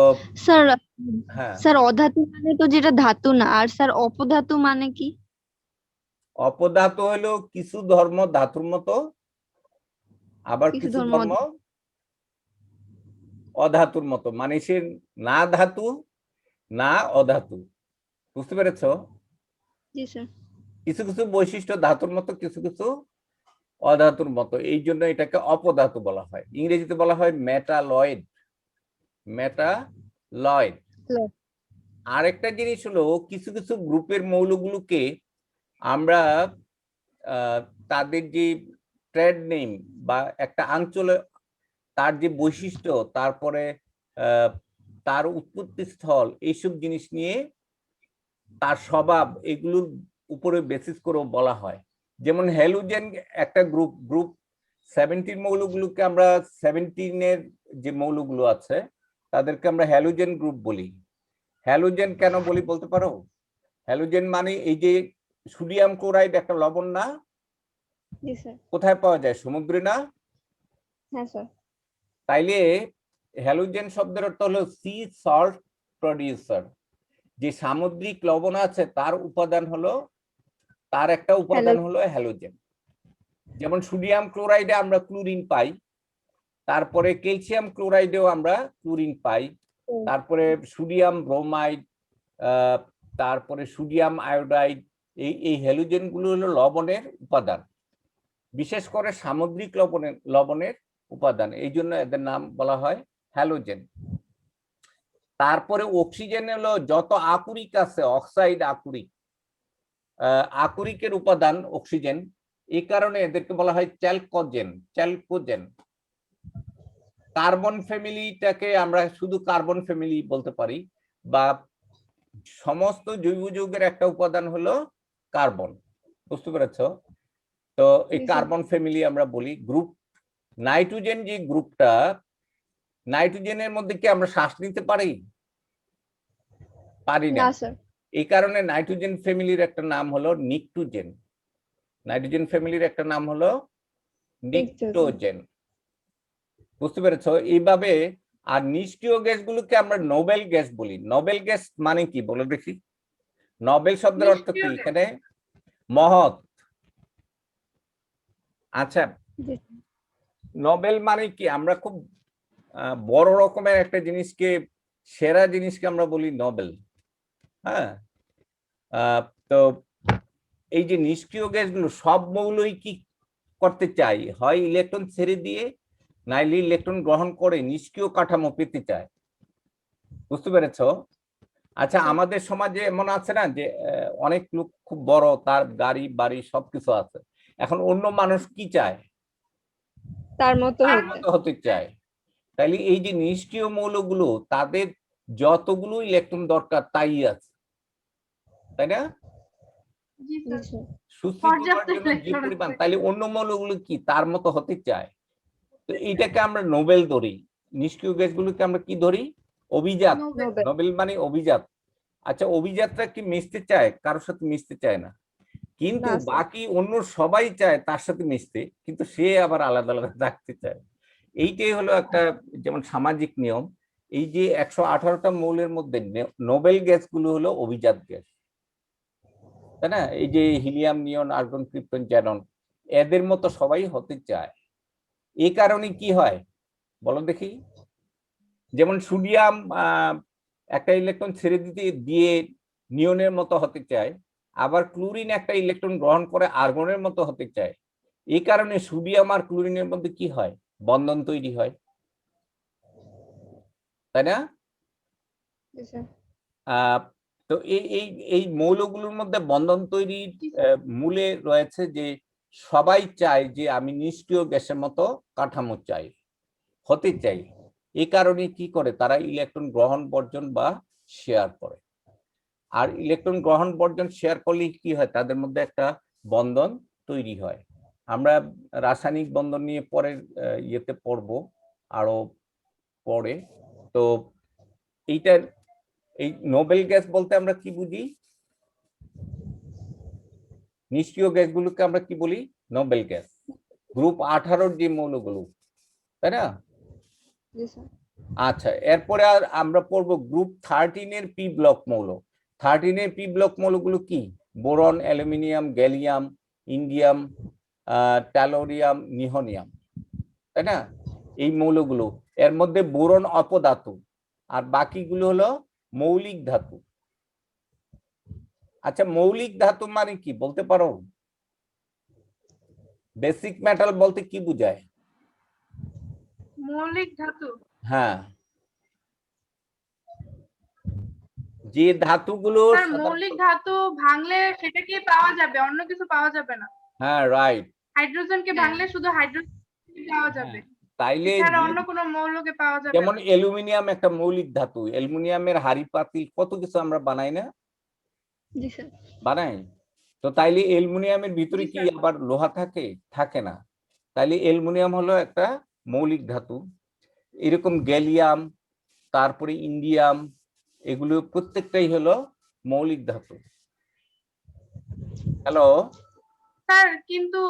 স্যার অধাতু মানে তো যেটা ধাতু না, আর স্যার অপধাতু মানে কি? অপধাতু হলো কিছু ধর্ম ধাতুর মতো, আবার কিছু ধর্ম অধাতুর মতো, মানে সে না ধাতু না অধাতু। বুঝতে পেরেছো? জি স্যার। কিছু কিছু বৈশিষ্ট্য ধাতুর মতো, কিছু কিছু অধাতুর মতো, এই জন্য এটাকে অপধাতু বলা হয়। ইংরেজিতে বলা হয় মেটালয়েড। মেটালয়েড। আরেকটা জিনিস হলো কিছু কিছু গ্রুপের মৌলগুলোকে আমরা তাদের যে ট্রেড নেম বা একটা অঞ্চলে তার যে বৈশিষ্ট্য, তারপরে তার উৎপত্তি স্থল, এইসব জিনিস নিয়ে তার স্বভাব, এগুলোর উপরে বেসিস করে বলা হয়। যেমন হ্যালোজেন একটা গ্রুপ 17 মৌলগুলোকে আমরা 17-এর যে মৌলগুলো আছে তাদেরকে আমরা হ্যালোজেন গ্রুপ বলি। হ্যালোজেন কেন বলি বলতে পারো? হ্যালোজেন মানে এই যে সোডিয়াম ক্লোরাইড একটা লবণ না? জি স্যার। কোথায় পাওয়া যায়? সমুদ্রে না? হ্যাঁ স্যার। তাইলে হ্যালোজেন শব্দের অর্থ হলো সি সল্ট প্রডিউসার। যে সামুদ্রিক লবণ আছে তার উপাদান হলো, তার একটা উপাদান হলো হ্যালোজেন। যেমন সোডিয়াম ক্লোরাইডে আমরা ক্লোরিন পাই, তারপরে ক্যালসিয়াম ক্লোরাইডেও আমরা ক্লোরিন পাই, তারপরে সোডিয়াম ব্রোমাইড, তারপরে সোডিয়াম আয়োডাইড, এই হ্যালোজেন গুলো হলো লবণের উপাদান, বিশেষ করে সামুদ্রিক লবণের উপাদান, এই জন্য এদের নাম বলা হয় হ্যালোজেন। তারপরে অক্সিজেন হলো যত আকরিক আছে, অক্সাইড আকরিক, আকরিকের উপাদান অক্সিজেন, এই কারণে এদেরকে বলা হয় চ্যালকোজেন। কার্বন ফ্যামিলিটাকে আমরা শুধু কার্বন ফ্যামিলি বলতে পারি, বা সমস্ত জৈব যৌগের একটা উপাদান হলো কার্বন। বুঝতে পেরেছো? তো এই কার্বন ফ্যামিলি আমরা বলি। গ্রুপ নাইট্রোজেন, যে গ্রুপটা, নাইট্রোজেনের মধ্যে কি আমরা শ্বাস নিতে পারি? পারি না। এই কারণে নাইট্রোজেন ফ্যামিলির একটা নাম হলো নিকটোজেন। নাইট্রোজেন ফ্যামিলির একটা নাম হলো নিকটোজেন। বুঝতে পেরেছো? এইভাবে। আর নিষ্ক্রিয় গ্যাসগুলোকে আমরা নোবেল গ্যাস বলি। নোবেল গ্যাস মানে কি বলো দেখি? নোবেল শব্দের অর্থ কি এখানে? মহৎ। আচ্ছা, নোবেল মানে কি? আমরা খুব বড় রকমের একটা জিনিসকে, সেরা জিনিসকে আমরা বলি নোবেল। হ্যাঁ, তো এই যে নিষ্ক্রিয় গ্যাসগুলো সব মৌলই কি করতে চাই? হয় ইলেকট্রন ছেড়ে দিয়ে, নাইলে ইলেকট্রন গ্রহণ করে নিষ্ক্রিয় কাঠামো পেতে চায়। বুঝতে পেরেছো? আচ্ছা, আমাদের সমাজে এমন আছে না যে অনেক লোক খুব বড়, তার গাড়ি বাড়ি সবকিছু আছে, এখন অন্য মানুষ কি চায়? তার মতো হতে চায়। তাইলে এই যে নিষ্ক্রিয় মৌলগুলো, তাদের যতগুলো ইলেকট্রন দরকার তাই আছে, তাই না? তাইলে অন্য মৌলগুলো কি তার মতো হতে চায়? তো এইটাকে আমরা নোবেল ধরি। নিষ্ক্রিয় গ্যাসগুলোকে আমরা কি ধরি? অভিজাত। নোবেল মানে অভিজাত। আচ্ছা, অভিজাতরা কি মিশতে চায়? কারোর সাথে মিশতে চায় না, কিন্তু বাকি অন্য সবাই চায় তার সাথে মিশতে, কিন্তু সে আবার আলাদা আলাদা থাকতে চায়। এইটাই হলো একটা যেমন সামাজিক নিয়ম। এই যে 118টা মৌলের মধ্যে নোবেল গ্যাসগুলো হলো অভিজাত গ্যাস, তাই না? এই যে হিলিয়াম, নিয়ন, আর্গন, ক্রিপ্টন, জ্যানন, এদের মতো সবাই হতে চায়। এই কারণে কি হয় বলো দেখি? যেমন সোডিয়াম একটা ইলেকট্রন ছেড়ে দিয়ে নিয়নের মতো হতে চায়, আবার ক্লোরিন একটা ইলেকট্রন গ্রহণ করে আর্গনের মতো হতে চায়। এই কারণে সোডিয়াম আর ক্লোরিনের মধ্যে কি হয়? বন্ধন তৈরি হয়, তাই না? তো এই মৌলগুলোর মধ্যে বন্ধন তৈরির মূলে রয়েছে যে সবাই চায় যে আমি নিষ্ক্রিয় গ্যাসের মতো কাঠামো চাই, হতে চাই। এই কারণে কি করে? তারা ইলেকট্রন গ্রহণ বর্জন বা শেয়ার করে। আর ইলেকট্রন গ্রহণ বর্জন শেয়ার করলে কি হয়? তাদের মধ্যে একটা বন্ধন তৈরি হয়। আমরা রাসায়নিক বন্ধন নিয়ে পরের ইয়েতে পড়বো আরো পরে। তো এইটার এই নোবেল গ্যাস বলতে আমরা কি বুঝি? নিষ্ক্রিয় গ্যাসগুলোকে আমরা কি বলি? Nobel gas. গ্রুপ 18-র যে মৌলগুলো, তাই না? আচ্ছা, এরপরে আর আমরা পড়বো গ্রুপ 13-এর পি ব্লক মৌল। 13-এর পি ব্লক মৌলগুলো কি? বোরন, অ্যালুমিনিয়াম, গ্যালিয়াম, ইন্ডিয়াম, ট্যালোরিয়াম, নিহনিয়াম, তাই না? এই মৌলগুলো, এর মধ্যে বোরন অপধাতু, আর বাকিগুলো হলো মৌলিক ধাতু। আচ্ছা, মৌলিক ধাতু মানে কি বলতে পারো? বেসিক মেটাল বলতে কি বোঝায়? মৌলিক ধাতু হ্যাঁ, যে ধাতুগুলো স্যার মৌলিক ধাতু ভাঙলে সেটা কি পাওয়া যাবে, অন্য কিছু পাওয়া যাবে না? হ্যাঁ, রাইট। হাইড্রোজেনকে ভাঙলে শুধু হাইড্রোজেন পাওয়া যাবে, তাইলে এছাড়া অন্য কোনো মৌলকে পাওয়া যাবে যেমন না। অ্যালুমিনিয়াম একটা মৌলিক ধাতু, অ্যালুমিনিয়ামের হাড়ি পাতিল কত কিছু আমরা বানাই না? জি স্যার। বানাই। তো তাইলে অ্যালুমিনিয়ামের ভিতরে জি কি স্যার। আবার লোহা থাকে? থাকে না। তাইলে অ্যালুমিনিয়াম হলো একটা মৌলিক ধাতু। এরকম গ্যালিয়াম, তারপরে ইন্ডিয়াম, এগুলো প্রত্যেকটাই হলো মৌলিক ধাতু। হ্যালো স্যার কিন্তু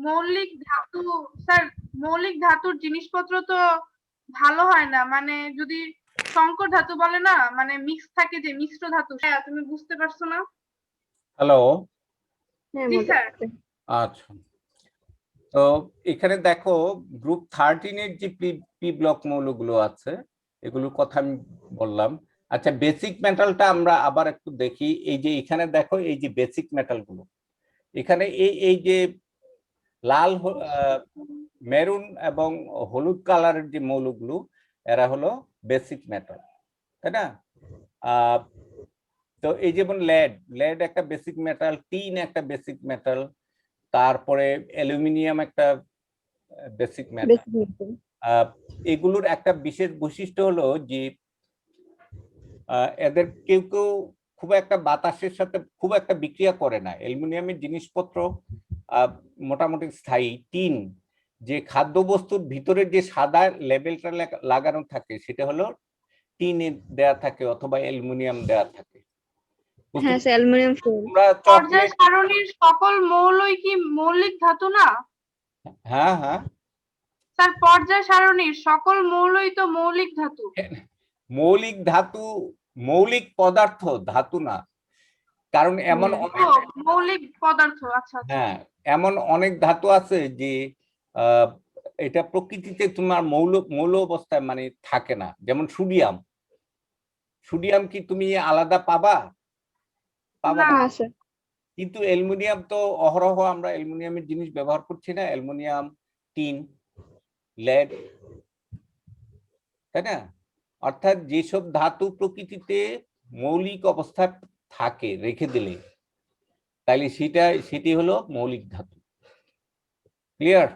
মৌলিক ধাতু, স্যার মৌলিক ধাতুর জিনিসপত্র তো ভালো হয় না, মানে যদি সংকর ধাতু বলে না, মানে মিক্স থাকে, যে মিশ্র ধাতু, হ্যাঁ তুমি বুঝতে পারছো না? হ্যালো। হ্যাঁ জি স্যার। আচ্ছা, তো এখানে দেখো গ্রুপ 13 এর যে পি ব্লক মৌলগুলো আছে এগুলোর কথা আমি বললাম। আচ্ছা, বেসিক মেটালটা আমরা আবার একটু দেখি। এই যে এখানে দেখো, এই যে বেসিক মেটালগুলো, এখানে এই যে লাল, মেরুন এবং হলুদ কালারের যে মৌলগুলো, এরা হলো বেসিক মেটাল, তাই না? তো এই যেমন লেড একটা বেসিক মেটাল, টিন একটা বেসিক মেটাল, তারপরে অ্যালুমিনিয়াম একটা বেসিক মেটাল। এগুলোর একটা বিশেষ বৈশিষ্ট্য হলো যে এদের কেউ কেউ খুব একটা বাতাসের সাথে খুব একটা বিক্রিয়া করে না। অ্যালুমিনিয়ামের জিনিসপত্র মোটামুটি স্থায়ী। টিন, যে খাদ্যবস্তুর ভিতরে যে সাদা লেবেলটা লাগানো থাকে সেটা হলো টিনে দেয়া থাকে অথবা অ্যালুমিনিয়াম দেয়া থাকে। হ্যাঁ স্যার, অ্যালুমিনিয়াম ফয়েল। পর্যায় সারণীর সকল মৌলই কি মৌলিক ধাতু না? হ্যাঁ হ্যাঁ স্যার পর্যায় সারণীর সকল মৌলই তো মৌলিক ধাতু। মৌলিক ধাতু, মৌলিক পদার্থ, ধাতু না। কারণ এমন মৌলিক পদার্থ, আচ্ছা। হ্যাঁ, এমন অনেক ধাতু আছে যে এটা প্রকৃতিতে তোমার মৌল অবস্থায় মানে থাকে না। যেমন সোডিয়াম, সোডিয়াম কি তুমি আলাদা পাবা? পাবা না। কিন্তু অ্যালুমিনিয়াম তো অহরহ আমরা অ্যালুমিনিয়ামের জিনিস ব্যবহার করছি না, অ্যালুমিনিয়াম, টিন, লেড, তাই না? অর্থাৎ যেসব ধাতু প্রকৃতিতে মৌলিক অবস্থায় থাকে রেখে দিলে, তাহলে সেটি হলো মৌলিক ধাতু। ক্লিয়ার?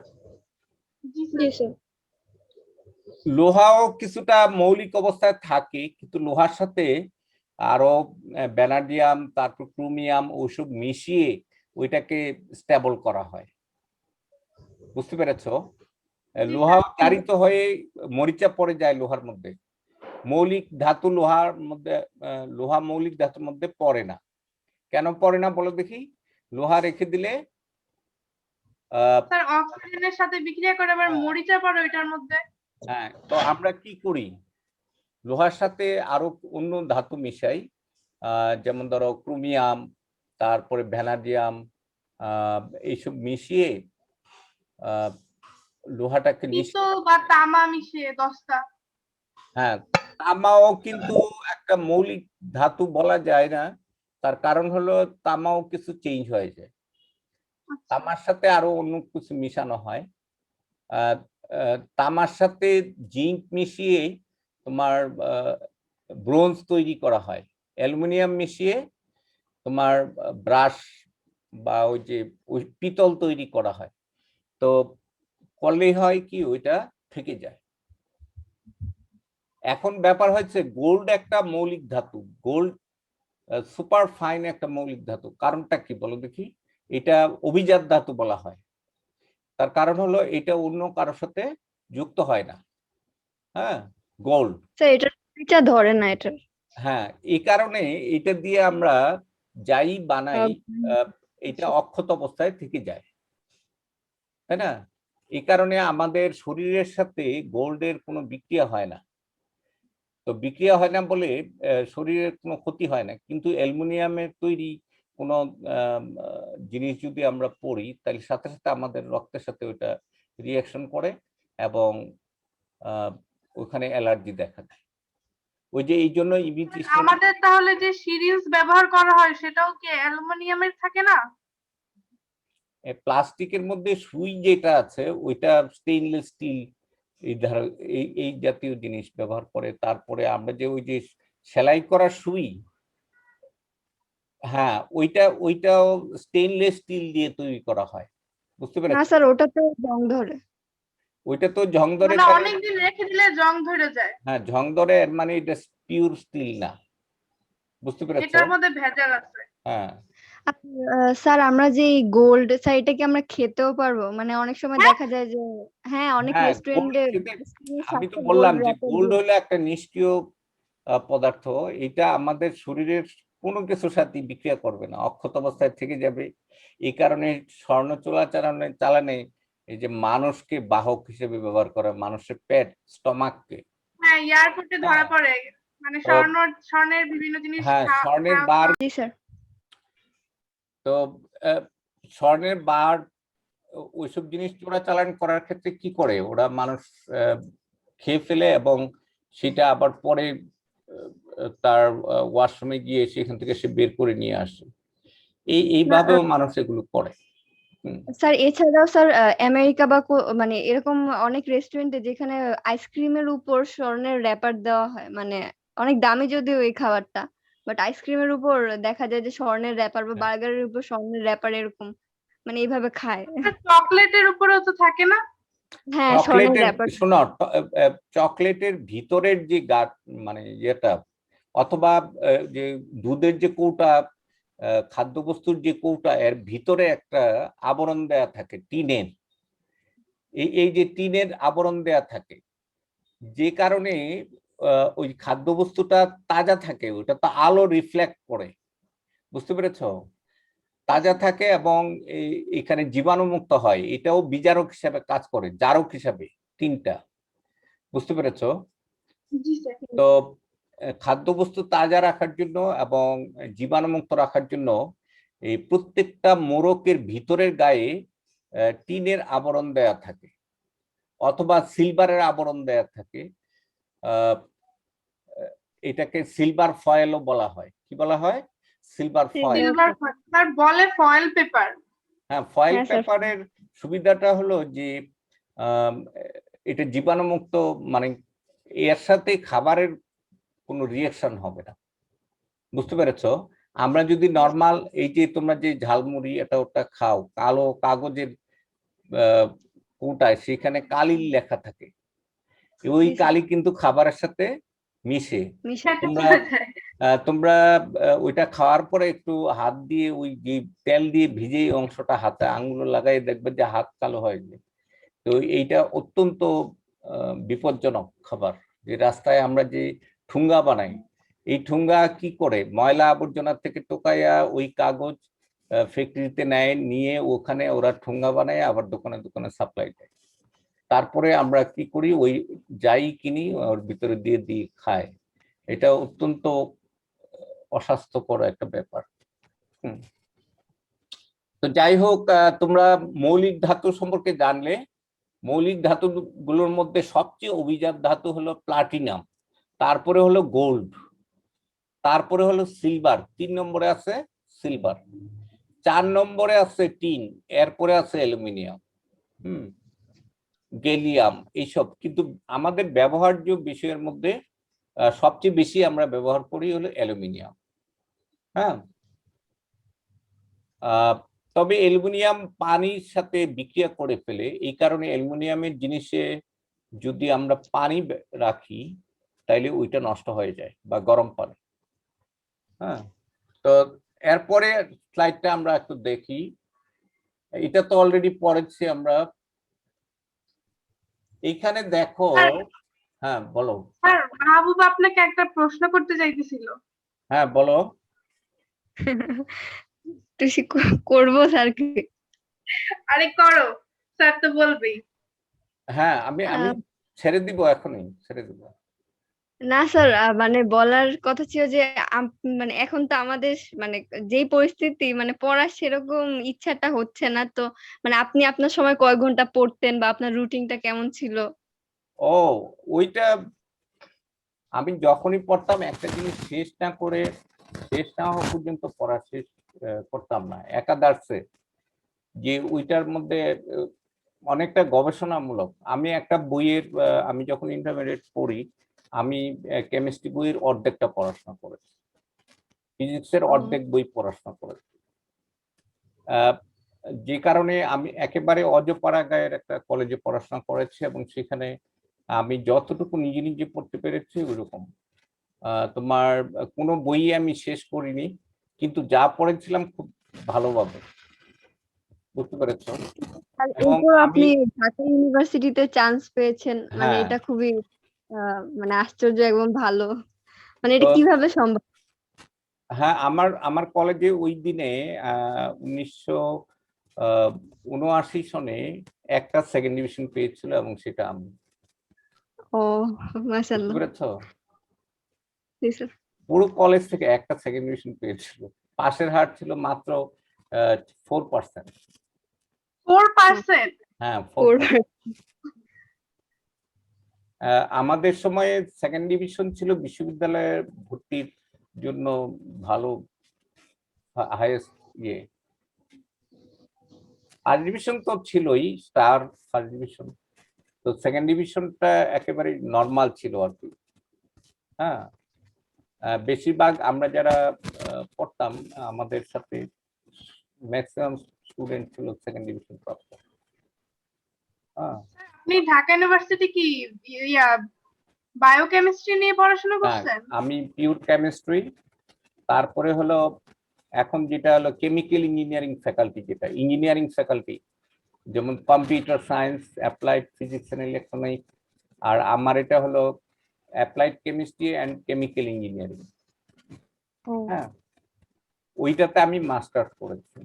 লোহাও কিছুটা মৌলিক অবস্থায় থাকে, কিন্তু লোহার সাথে আরো ভ্যানাডিয়াম, তারপর ক্রোমিয়াম, ওইসব মিশিয়ে ওইটাকে স্টেবল করা হয়। বুঝতে পেরেছো? লোহা জারিত হয়ে মরিচা পড়ে যায় লোহার মধ্যে। মৌলিক ধাতু লোহার মধ্যে, লোহা মৌলিক ধাতুর মধ্যে পড়ে না। কেন পড়ে না বলো দেখি? লোহা রেখে দিলে স্যার অক্সিজেনের সাথে বিক্রিয়া করে আবার মরিচা পড়ে ওইটার মধ্যে। হ্যাঁ, তো আমরা কি করি? লোহার সাথে আরো অন্য ধাতু মিশাই, যেমন ধরো ক্রোমিয়াম, তারপরে ভ্যানাডিয়াম, এইসব মিশিয়ে লোহাটাকে পিতল বা তামা মিশিয়ে দস্তা। হ্যাঁ, তামাও কিন্তু একটা মৌলিক ধাতু বলা যায় না। তার কারণ হলো তামাও কিছু চেঞ্জ হয়ে যায়, তামার সাথে আরো অন্য কিছু মিশানো হয়। তামার সাথে জিঙ্ক মিশিয়ে তোমার ব্রোঞ্জ তৈরি করা হয়, অ্যালুমিনিয়াম মিশিয়ে তোমার ব্রাশ বা ওই যে ওই পিতল তৈরি করা হয়। তো করলেই হয় কি, ওইটা থেকে যায়। এখন ব্যাপার হচ্ছে গোল্ড একটা মৌলিক ধাতু, গোল্ড সুপার ফাইন একটা মৌলিক ধাতু। কারণটা কি বলো দেখি? এটা অভিজাত ধাতু বলা হয়। তার কারণ হলো এটা অন্য কারোর সাথে যুক্ত হয় না। হ্যাঁ, গোল্ড, এটা ধরে না এটা। হ্যাঁ, এই কারণে এটা দিয়ে আমরা যাই বানাই এটা অক্ষত অবস্থায় থেকে যায়, তাই না? এই কারণে আমাদের শরীরের সাথে গোল্ডের কোনো বিক্রিয়া হয় না। তো বিক্রিয়া হয় না বলে শরীরের কোনো ক্ষতি হয় না। কিন্তু অ্যালুমিনিয়ামের তৈরি কোনো জিনিস যদি আমরা পড়ি, তাহলে সাথে সাথে আমাদের রক্তের সাথে ওইটা রিয়াকশন করে এবং ওখানে অ্যালার্জি দেখা দেয়। ওই যে এই জন্য ইমিটেশন আমাদের তাহলে যে সিরিঞ্জ ব্যবহার করা হয় সেটাও কি অ্যালুমিনিয়ামের থাকে না? প্লাস্টিকের মধ্যে সুই যেটা আছে ওইটা স্টেইনলেস স্টিল এই জাতীয় জিনিস ব্যবহার করে। তারপরে আমরা যে ওই যে সেলাই করা সুই, হ্যাঁ ওইটাও স্টেইনলেস স্টিল দিয়ে তৈরি করা হয়, বুঝতে না পেরেছো? স্যার, ওটা তো জং ধরে। ওইটা তো ঝং ধরে মানে কেন? অনেকদিন রেখে দিলে জং ধরে যায়, হ্যাঁ, ঝং ধরে, এর মানে এটা পিওর স্টিল না, বুঝতে পেরেছো? এটার মধ্যে ভেজাল আছে। হ্যাঁ স্যার আমরা যে গোল্ড, স্যার এটা কি আমরা খেতেও পারবো? মানে অনেক সময় দেখা যায় যে হ্যাঁ অনেক হ্যাঁ, গোল্ড রেস্টুরেন্টে খেতে, আমি তো সাথে বললাম গোল্ড যে র্যাপার গোল্ড দিয়ে। হলো একটা নিষ্ক্রিয় পদার্থ। এটা আমাদের শরীরের কোনো কিছুর সাথে বিক্রিয়া করবে না, অক্ষত অবস্থায় থেকে যাবে। এই কারণে স্বর্ণ চালানে এই যে মানুষকে বাহক হিসেবে ব্যবহার করে, মানুষের পেট, স্টমাককে। হ্যাঁ, এয়ারপোর্টে ধরা পড়ে, মানে স্বর্ণের বিভিন্ন জিনিস হ্যাঁ, স্বর্ণের বার, জি স্যার। তো স্বর্ণের বার ওইসব জিনিস চোরাচালান করার ক্ষেত্রে কি করে ওরা, মানুষ খেয়ে ফেলে এবং সেটা আবার পরে তার ওয়াশরুমে গিয়ে সেখান থেকে সে বের করে নিয়ে আসে। এইভাবেও মানুষ এগুলো করে। স্যার এছাড়াও স্যার আমেরিকা বা মানে এরকম অনেক রেস্টুরেন্টে যেখানে আইসক্রিমের উপর স্বর্ণের র্যাপার দেওয়া হয়, মানে অনেক দামি যদিও এই খাবারটা, বাট আইসক্রিমের উপর দেখা যায় যে স্বর্ণের র্যাপার বা বার্গারের উপর স্বর্ণের র্যাপার এরকম মানে এইভাবে খায়। চকলেটের উপরেও তো থাকে না? হ্যাঁ, স্বর্ণের চকলেটের, র্যাপার। শোনো, চকলেটের ভিতরের যে গাট, মানে ইয়েটা, অথবা যে দুধের যে কৌটা, খাদ্যবস্তুর যে কৌটা, এর ভিতরে একটা আবরণ দেয়া থাকে টিনের। এই যে টিনের আবরণ দেয়া থাকে, যে কারণে ওই খাদ্যবস্তুটা তাজা থাকে, ওটা তো আলো রিফ্লেক্ট করে, বুঝতে পেরেছ? তাজা থাকে এবং এখানে জীবাণুমুক্ত হয়, এটাও বিজারক হিসাবে কাজ করে, জারক হিসাবে, তিনটা, বুঝতে পেরেছ? জি স্যার। তো খাদ্যবস্তু তাজা রাখার জন্য এবং জীবাণুমুক্ত রাখার জন্য এই প্রত্যেকটা মোড়কের ভিতরের গায়ে টিনের আবরণ দেয়া থাকে অথবা সিলভারের আবরণ দেয়া থাকে। এটাকে সিলভার ফয়েলও বলা হয়। কি বলা হয়? Silver foil. সিলভার স্যার বলে ফয়েল পেপার। হ্যাঁ, ফয়েল হ্যাঁ স্যার। পেপারের সুবিধাটা হলো যে এটা জীবাণুমুক্ত, মানে এর সাথে খাবারের কোনো রিঅ্যাকশন হবে না, বুঝতে পেরেছো? আমরা যদি নরমাল এই যে তোমরা যে ঝালমুড়ি এটা ওটা খাও, কালো কাগজের কৌটায় সেখানে কালির লেখা থাকে, ওই কালি কিন্তু খাবারের সাথে মিশে। তোমরা তোমরা ওইটা খাওয়ার পরে একটু হাত দিয়ে ওই যে তেল দিয়ে ভিজে অংশটা হাতে আঙ্গুল লাগাই দেখবে যে হাত কালো হয়ে যায়। তো এইটা অত্যন্ত বিপজ্জনক খাবার। যে রাস্তায় আমরা যে ঠুঙ্গা বানাই, এই ঠুঙ্গা কি করে, ময়লা আবর্জনা থেকে টোকাইয়া ওই কাগজ ফ্যাক্টরিতে নেয়, নিয়ে ওখানে ওরা ঠুঙ্গা বানায় আবার দোকানে দোকানে সাপ্লাই দেয়। তারপরে আমরা কি করি, ওই যাই কিনি ওর ভিতরে দিয়ে দিয়ে খায়। এটা অত্যন্ত অস্বাস্থ্যকর একটা ব্যাপার। তো যাই হোক, তোমরা মৌলিক ধাতু সম্পর্কে জানলে। মৌলিক ধাতু গুলোর মধ্যে সবচেয়ে অভিজাত ধাতু হলো প্লাটিনাম, তারপরে হলো গোল্ড, তারপরে হলো সিলভার, 3 নম্বরে আছে সিলভার, 4 নম্বরে আছে টিন, এরপরে আছে অ্যালুমিনিয়াম, গ্যালিয়াম, এইসব। কিন্তু আমাদের ব্যবহার্য বিষয়ের মধ্যে সবচেয়ে বেশি আমরা ব্যবহার করি হলো অ্যালুমিনিয়াম। হ্যাঁ, তবে অ্যালুমিনিয়াম পানির সাথে বিক্রিয়া করে ফেলে, এই কারণে অ্যালুমিনিয়ামের জিনিসে যদি আমরা পানি রাখি তাইলে ওইটা নষ্ট হয়ে যায়, বা গরম পানি। হ্যাঁ, তো এরপরে স্লাইডটা আমরা একটু দেখি। এটা তো অলরেডি পড়েছি আমরা। এইখানে দেখো। হ্যাঁ বলো। স্যার মাহবুব আপনাকে একটা প্রশ্ন করতে চাইতেছিল। হ্যাঁ বলো। করবো স্যার কি? আরে করো, স্যার তো বলবেই। হ্যাঁ, আমি ছেড়ে দিব, এখনই ছেড়ে দিব। না স্যার, মানে বলার কথা ছিল যে মানে এখন তো আমাদের মানে যেই পরিস্থিতি, মানে পড়ার সেরকম ইচ্ছাটা হচ্ছে না তো, মানে আপনি আপনার সময় কয় ঘন্টা পড়তেন বা আপনার রুটিনটা কেমন ছিল? ও, ওইটা আমি যখনই পড়তাম একটা জিনিস শেষ না হওয়া পর্যন্ত পড়া শেষ করতাম না একাদার্সে, যে ওইটার মধ্যে অনেকটা গবেষণামূলক। আমি একটা বইয়ের আমি যখন ইন্টারমিডিয়েট পড়ি, আমি কেমিস্ট্রি বইয়ের অর্ধেকটা পড়াশোনা করেছি, ফিজিক্সের অর্ধেক বই পড়াশোনা করেছি। যে কারণে আমি একেবারে অজপাড়াগাঁয়ের একটা কলেজে পড়াশোনা করেছি এবং সেখানে আমি যতটুকু নিজে নিজে পড়তে পেরেছি ওইরকম। তোমার কোনো বই আমি শেষ করিনি, কিন্তু যা পড়েছিলাম খুব ভালোভাবে, বুঝতে পেরেছো? আর এবং এরপর আমি আপনি ঢাকা ইউনিভার্সিটিতে চান্স পেয়েছেন, মানে হ্যাঁ, এটা খুবই মানে আশ্চর্য এবং ভালো, মানে এটা তো কিভাবে সম্ভব? হ্যাঁ, আমার আমার কলেজে ওই দিনে 1979 সনে একটা সেকেন্ড ডিভিশন পেয়েছিল এবং সেটা আমি। ও বুঝতে মাশাআল্লাহ। পেরেছো? জি স্যার। পুরো কলেজ থেকে একটা সেকেন্ড ডিভিশন পেয়েছিল। পাশের হার ছিল মাত্র 4%। 4%? হ্যাঁ, 4%। করবেন। আমাদের সময়ে সেকেন্ড ডিভিশন ছিল বিশ্ববিদ্যালয়ে ভর্তির জন্য ভালো, হাইয়েস্ট ইয়ে। ফার্স্ট ডিভিশন তো ছিলই, স্টার ফার্স্ট ডিভিশন, তো সেকেন্ড ডিভিশনটা একেবারে নর্মাল ছিল আর কি। হ্যাঁ, বেশিরভাগ আমরা যারা পড়তাম, আমাদের সাথে ম্যাক্সিমাম স্টুডেন্ট ছিল সেকেন্ড ডিভিশন প্রাপ্ত। হ্যাঁ, আপনি ঢাকা ইউনিভার্সিটি কি ইয়া বায়োকেমিস্ট্রি নিয়ে পড়াশোনা হ্যাঁ, করছেন? আমি পিওর কেমিস্ট্রি, তারপরে হলো এখন যেটা হলো কেমিক্যাল ইঞ্জিনিয়ারিং ফ্যাকাল্টি, যেটা ইঞ্জিনিয়ারিং ফ্যাকাল্টি, যেমন computer science, applied physics and electronics, আর আমার এটা হলো applied chemistry and chemical engineering. হ্যাঁ, ওইটাতে আমি মাস্টার্স করেছি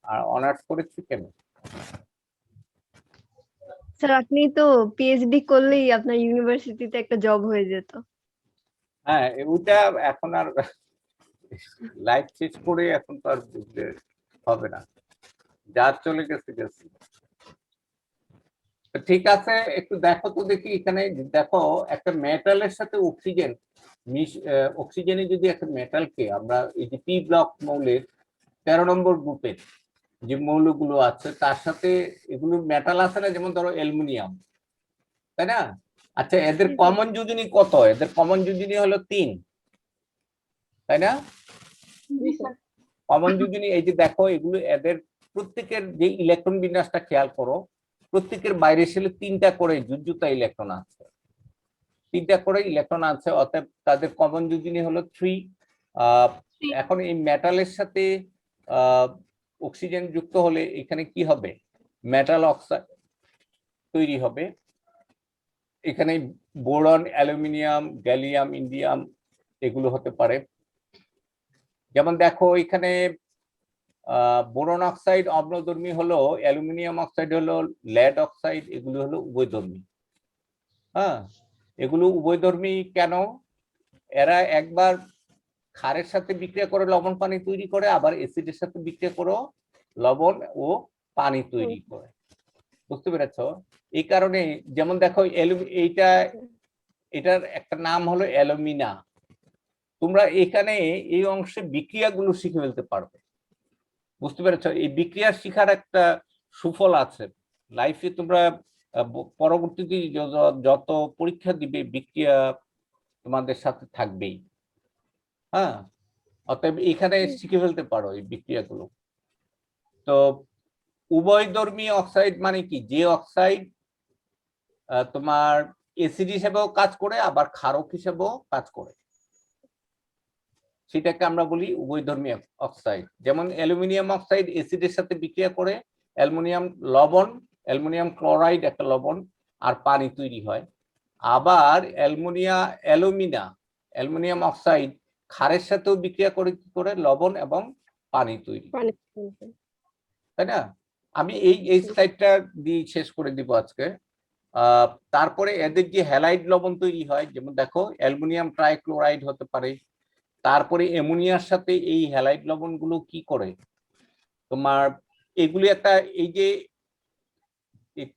আর অনার্স করেছি কেমিস্ট্রি। স্যার আপনি তো পিএইচডি করলেই আপনার ইউনিভার্সিটিতে একটা জব হয়ে যেত। হ্যাঁ, ওইটা এখন আর লাইফ শেষ করে এখন তো আর বুঝতে হবে না, যা চলে গেছে গেছে। ঠিক আছে, একটু দেখো তো দেখি এখানে, দেখো একটা মেটালের সাথে অক্সিজেন অক্সিজেনে যদি একটা মেটালকে আমরা এই যে পি ব্লক মৌলের 13 নম্বর গ্রুপের যে মৌলগুলো আছে তার সাথে এগুলো মেটাল আছে না, যেমন ধরো অ্যালুমিনিয়াম, তাই না? আচ্ছা, এদের কমন যোজনী কত? এদের কমন যোজনী হলো 3, তাই না? জি স্যার। কমন যোজনী এই যে দেখো, এগুলো এদের প্রত্যেকের যে ইলেকট্রন বিন্যাসটা খেয়াল করো, প্রত্যেকের বাইরে ছিল 3টা করে জুজুতা ইলেকট্রন আছে, 3টা করে ইলেকট্রন আছে, অতএব তাদের কমন যোজনী হলো 3। এখন এই মেটালের সাথে অক্সিজেন যুক্ত হলে এখানে কি হবে? মেটাল অক্সাইড তৈরি হবে। এখানে বোরন, অ্যালুমিনিয়াম, গ্যালিয়াম, ইন্ডিয়াম এগুলো হতে পারে। যেমন দেখো এখানে বোরন অক্সাইড অম্লধর্মী হলো, অ্যালুমিনিয়াম অক্সাইড হলো, লেড অক্সাইড এগুলো হলো উভয়ধর্মী। হ্যাঁ, এগুলো উভয়ধর্মী কেন? এরা একবার ক্ষারের সাথে বিক্রিয়া করে লবণ পানি তৈরি করে, আবার অ্যাসিডের সাথে বিক্রিয়া করে লবণ ও পানি তৈরি করে। বুঝতে পেরেছ? এই কারণে যেমন দেখো এইটা, এটার একটা নাম হলো অ্যালুমিনা। তোমরা এখানে এই অংশে বিক্রিয়াগুলো শিখে ফেলতে পারবে। বুঝতে পেরেছ? এই বিক্রিয়া শিখার একটা সুফল আছে লাইফে। তোমরা পরবর্তীতে যত পরীক্ষা দিবে বিক্রিয়া তোমাদের সাথে থাকবেই। হ্যাঁ, অতএব এখানে শিখে ফেলতে পারো এই বিক্রিয়াগুলো। তো উভয়ধর্মী অক্সাইড মানে কি? যে অক্সাইড তোমার এসিড হিসেবেও কাজ করে আবার ক্ষারক হিসেবেও কাজ করে, সেটাকে আমরা বলি উভয়ধর্মী অক্সাইড। যেমন অ্যালুমিনিয়াম অক্সাইড অ্যাসিডের সাথে বিক্রিয়া করে অ্যালুমিনিয়াম লবণ, অ্যালুমিনিয়াম ক্লোরাইড একটা লবণ, আর পানি তৈরি হয়। আবার অ্যালুমিনিয়াম অক্সাইড ক্ষারের সাথেও বিক্রিয়া করে কি করে লবণ এবং পানি তৈরি, তাই না? আমি এই স্লাইডটা দিয়ে শেষ করে দিব আজকে। তারপরে এদের যে হ্যালাইড লবণ তৈরি হয়, যেমন দেখো অ্যালুমিনিয়াম ট্রাইক্লোরাইড হতে পারে। তারপরে অ্যামোনিয়ার সাথে এই হ্যালাইড লবণগুলো কি করে তোমার, এগুলি একটা এই যে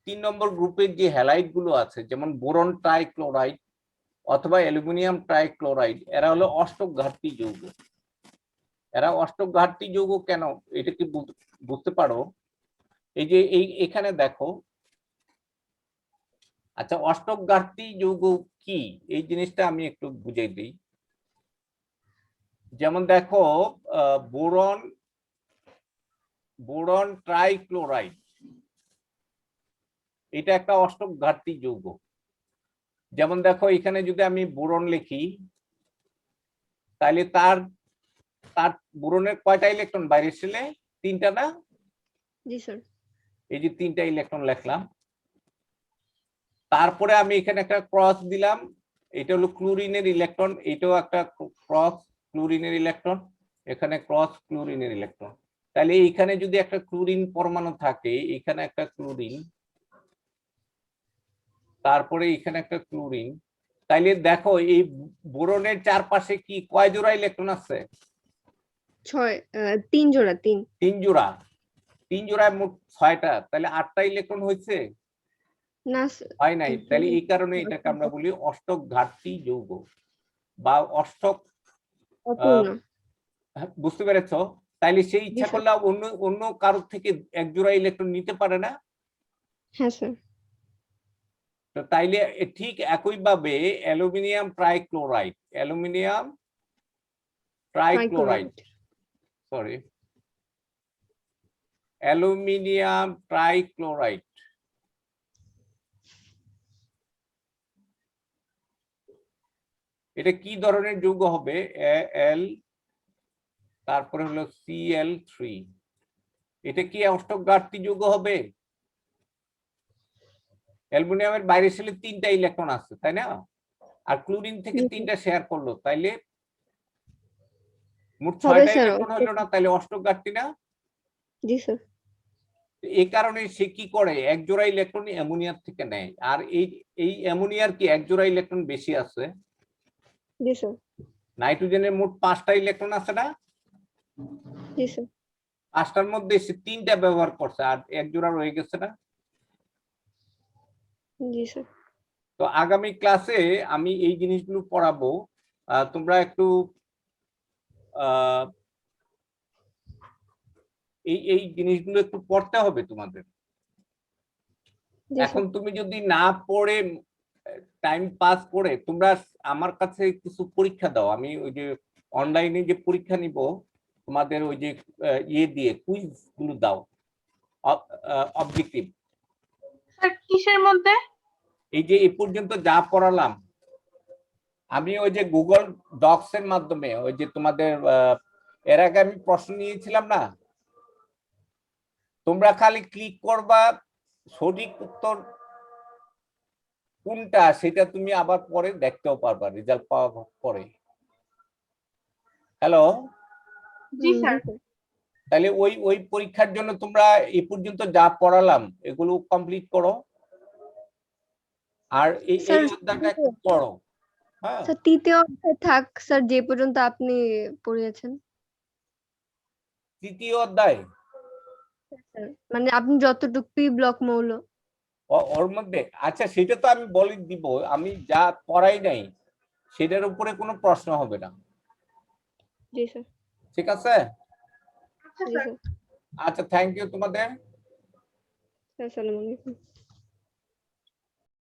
3 নম্বর গ্রুপের যে হ্যালাইড গুলো আছে, যেমন বোরন ট্রাইক্লোরাইড, অথবা অ্যালুমিনিয়াম ট্রাইক্লোরাইড, এরা হলো অষ্টক ঘাটতি যৌগ। এরা অষ্টক ঘাটতি যৌগ কেন, এটা কি বুঝতে পারো? এই যে এখানে দেখো, আচ্ছা অষ্টক ঘাটতি যৌগ কি এই জিনিসটা আমি একটু বুঝিয়ে দিই। যেমন দেখো বোরন, বোরন ট্রাইক্লোরাইড, এটা একটা অষ্টক ঘাটতি যৌগ। যেমন দেখো এখানে যদি আমি বোরন লিখি, তাহলে তার তার বোরনের কয়টা ইলেকট্রন বাইরে ছিলে? 3টা না? জি স্যার। এই যে 3টা ইলেকট্রন লিখলাম, তারপরে আমি এখানে একটা ক্রস দিলাম, এটা হলো ক্লোরিনের ইলেকট্রন, এটাও একটা ক্রস ক্লোরিনের ইলেকট্রন, এখানে ক্রস ক্লোরিনের ইলেকট্রন। তাহলে এইখানে যদি একটা ক্লোরিন পরমাণু থাকে, এখানে একটা ক্লোরিন, তারপরে এখানে একটা ক্লোরিন, তাইলে দেখো এই বোরনের চারপাশে কি কয় জোড়া ইলেকট্রন আছে? 3 জোড়া, 3। 3 জোড়া। 3 জোড়ায় মোট 6টা, তাহলে 8টা ইলেকট্রন হয়েছে? না হয় নাই। তাহলে এই কারণে এটাকে আমরা বলি অষ্টক ঘাটতি যৌগ বা অষ্টক। অপূর্ণ। বুঝতে পেরেছো? তাইলে সেই জি ইচ্ছা স্যার। করলে অন্য অন্য কারোর থেকে এক জোড়া ইলেকট্রন নিতে পারে না? হ্যাঁ স্যার। তো তাইলে ঠিক একইভাবে aluminium trichloride, aluminium trichloride, sorry, aluminium trichloride, এটা কি ধরনের যৌগ হবে? এল, তারপরে হলো Cl3, এটা কি অষ্টক ঘাটতি যৌগ হবে? অ্যালুমিনিয়ামের বাইরে ছিল 3টা ইলেকট্রন আছে, তাই না? আর ক্লোরিন থেকে 3টা শেয়ার করলো, তাইলে মোট 6টা ইলেকট্রন হলো না? তাইলে অষ্টক ঘাটতি না? জি স্যার। এই কারণে সে কি করে, এক জোড়া ইলেকট্রন অ্যামোনিয়ার থেকে নেয়। আর এই অ্যামোনিয়ার কি এক জোড়া ইলেকট্রন বেশি আছে? জি স্যার। নাইট্রোজেনের মোট 5টা ইলেকট্রন আছে না? জি স্যার। 5টার মধ্যে সে 3টা ব্যবহার করছে, আর এক জোড়া রয়ে গেছে না? জি স্যার। তো আগামী ক্লাসে আমি এই জিনিসগুলো পড়াবো, তোমরা একটু এই জিনিসগুলো একটু পড়তে হবে তোমাদের। এখন তুমি যদি না পড়ে টাইম পাস করে তোমরা আমার কাছে কিছু পরীক্ষা দাও, আমি ওই যে অনলাইনে যে পরীক্ষা নিব তোমাদের, ওই যে ইয়ে দিয়ে কুইজ গুলো দাও, অবজেক্টিভ। স্যার কিসের মধ্যে? এই যে এই পর্যন্ত যা পড়ালাম আমি ওই যে গুগল ডক্স এর মাধ্যমে, ওই যে তোমাদের এর আগে আমি প্রশ্ন নিয়েছিলাম না, তোমরা খালি ক্লিক করবা, সঠিক উত্তর কোনটা সেটা তুমি আবার পরে দেখতেও পারবা রেজাল্ট পাওয়ার পরে। হ্যালো? জি স্যার। তাহলে ওই পরীক্ষার জন্য তোমরা এই পর্যন্ত যা পড়ালাম এগুলো কমপ্লিট করো, আর এই অধ্যায়টা একটু পড়ো। হ্যাঁ, স্যার তৃতীয় অধ্যায় থাক স্যার, যে পর্যন্ত আপনি পড়িয়েছেন। তৃতীয় অধ্যায় মানে আপনি যতটুকু পি ব্লক মৌল ওর মধ্যে, আচ্ছা সেটা তো আমি বলে দিব, আমি যা পড়াই নাই সেটার উপরে কোনো প্রশ্ন হবে না। জি স্যার। ঠিক আছে? আচ্ছা জি স্যার। স্যার। আচ্ছা, থ্যাংক ইউ তোমাদের। আসসালামু আলাইকুম।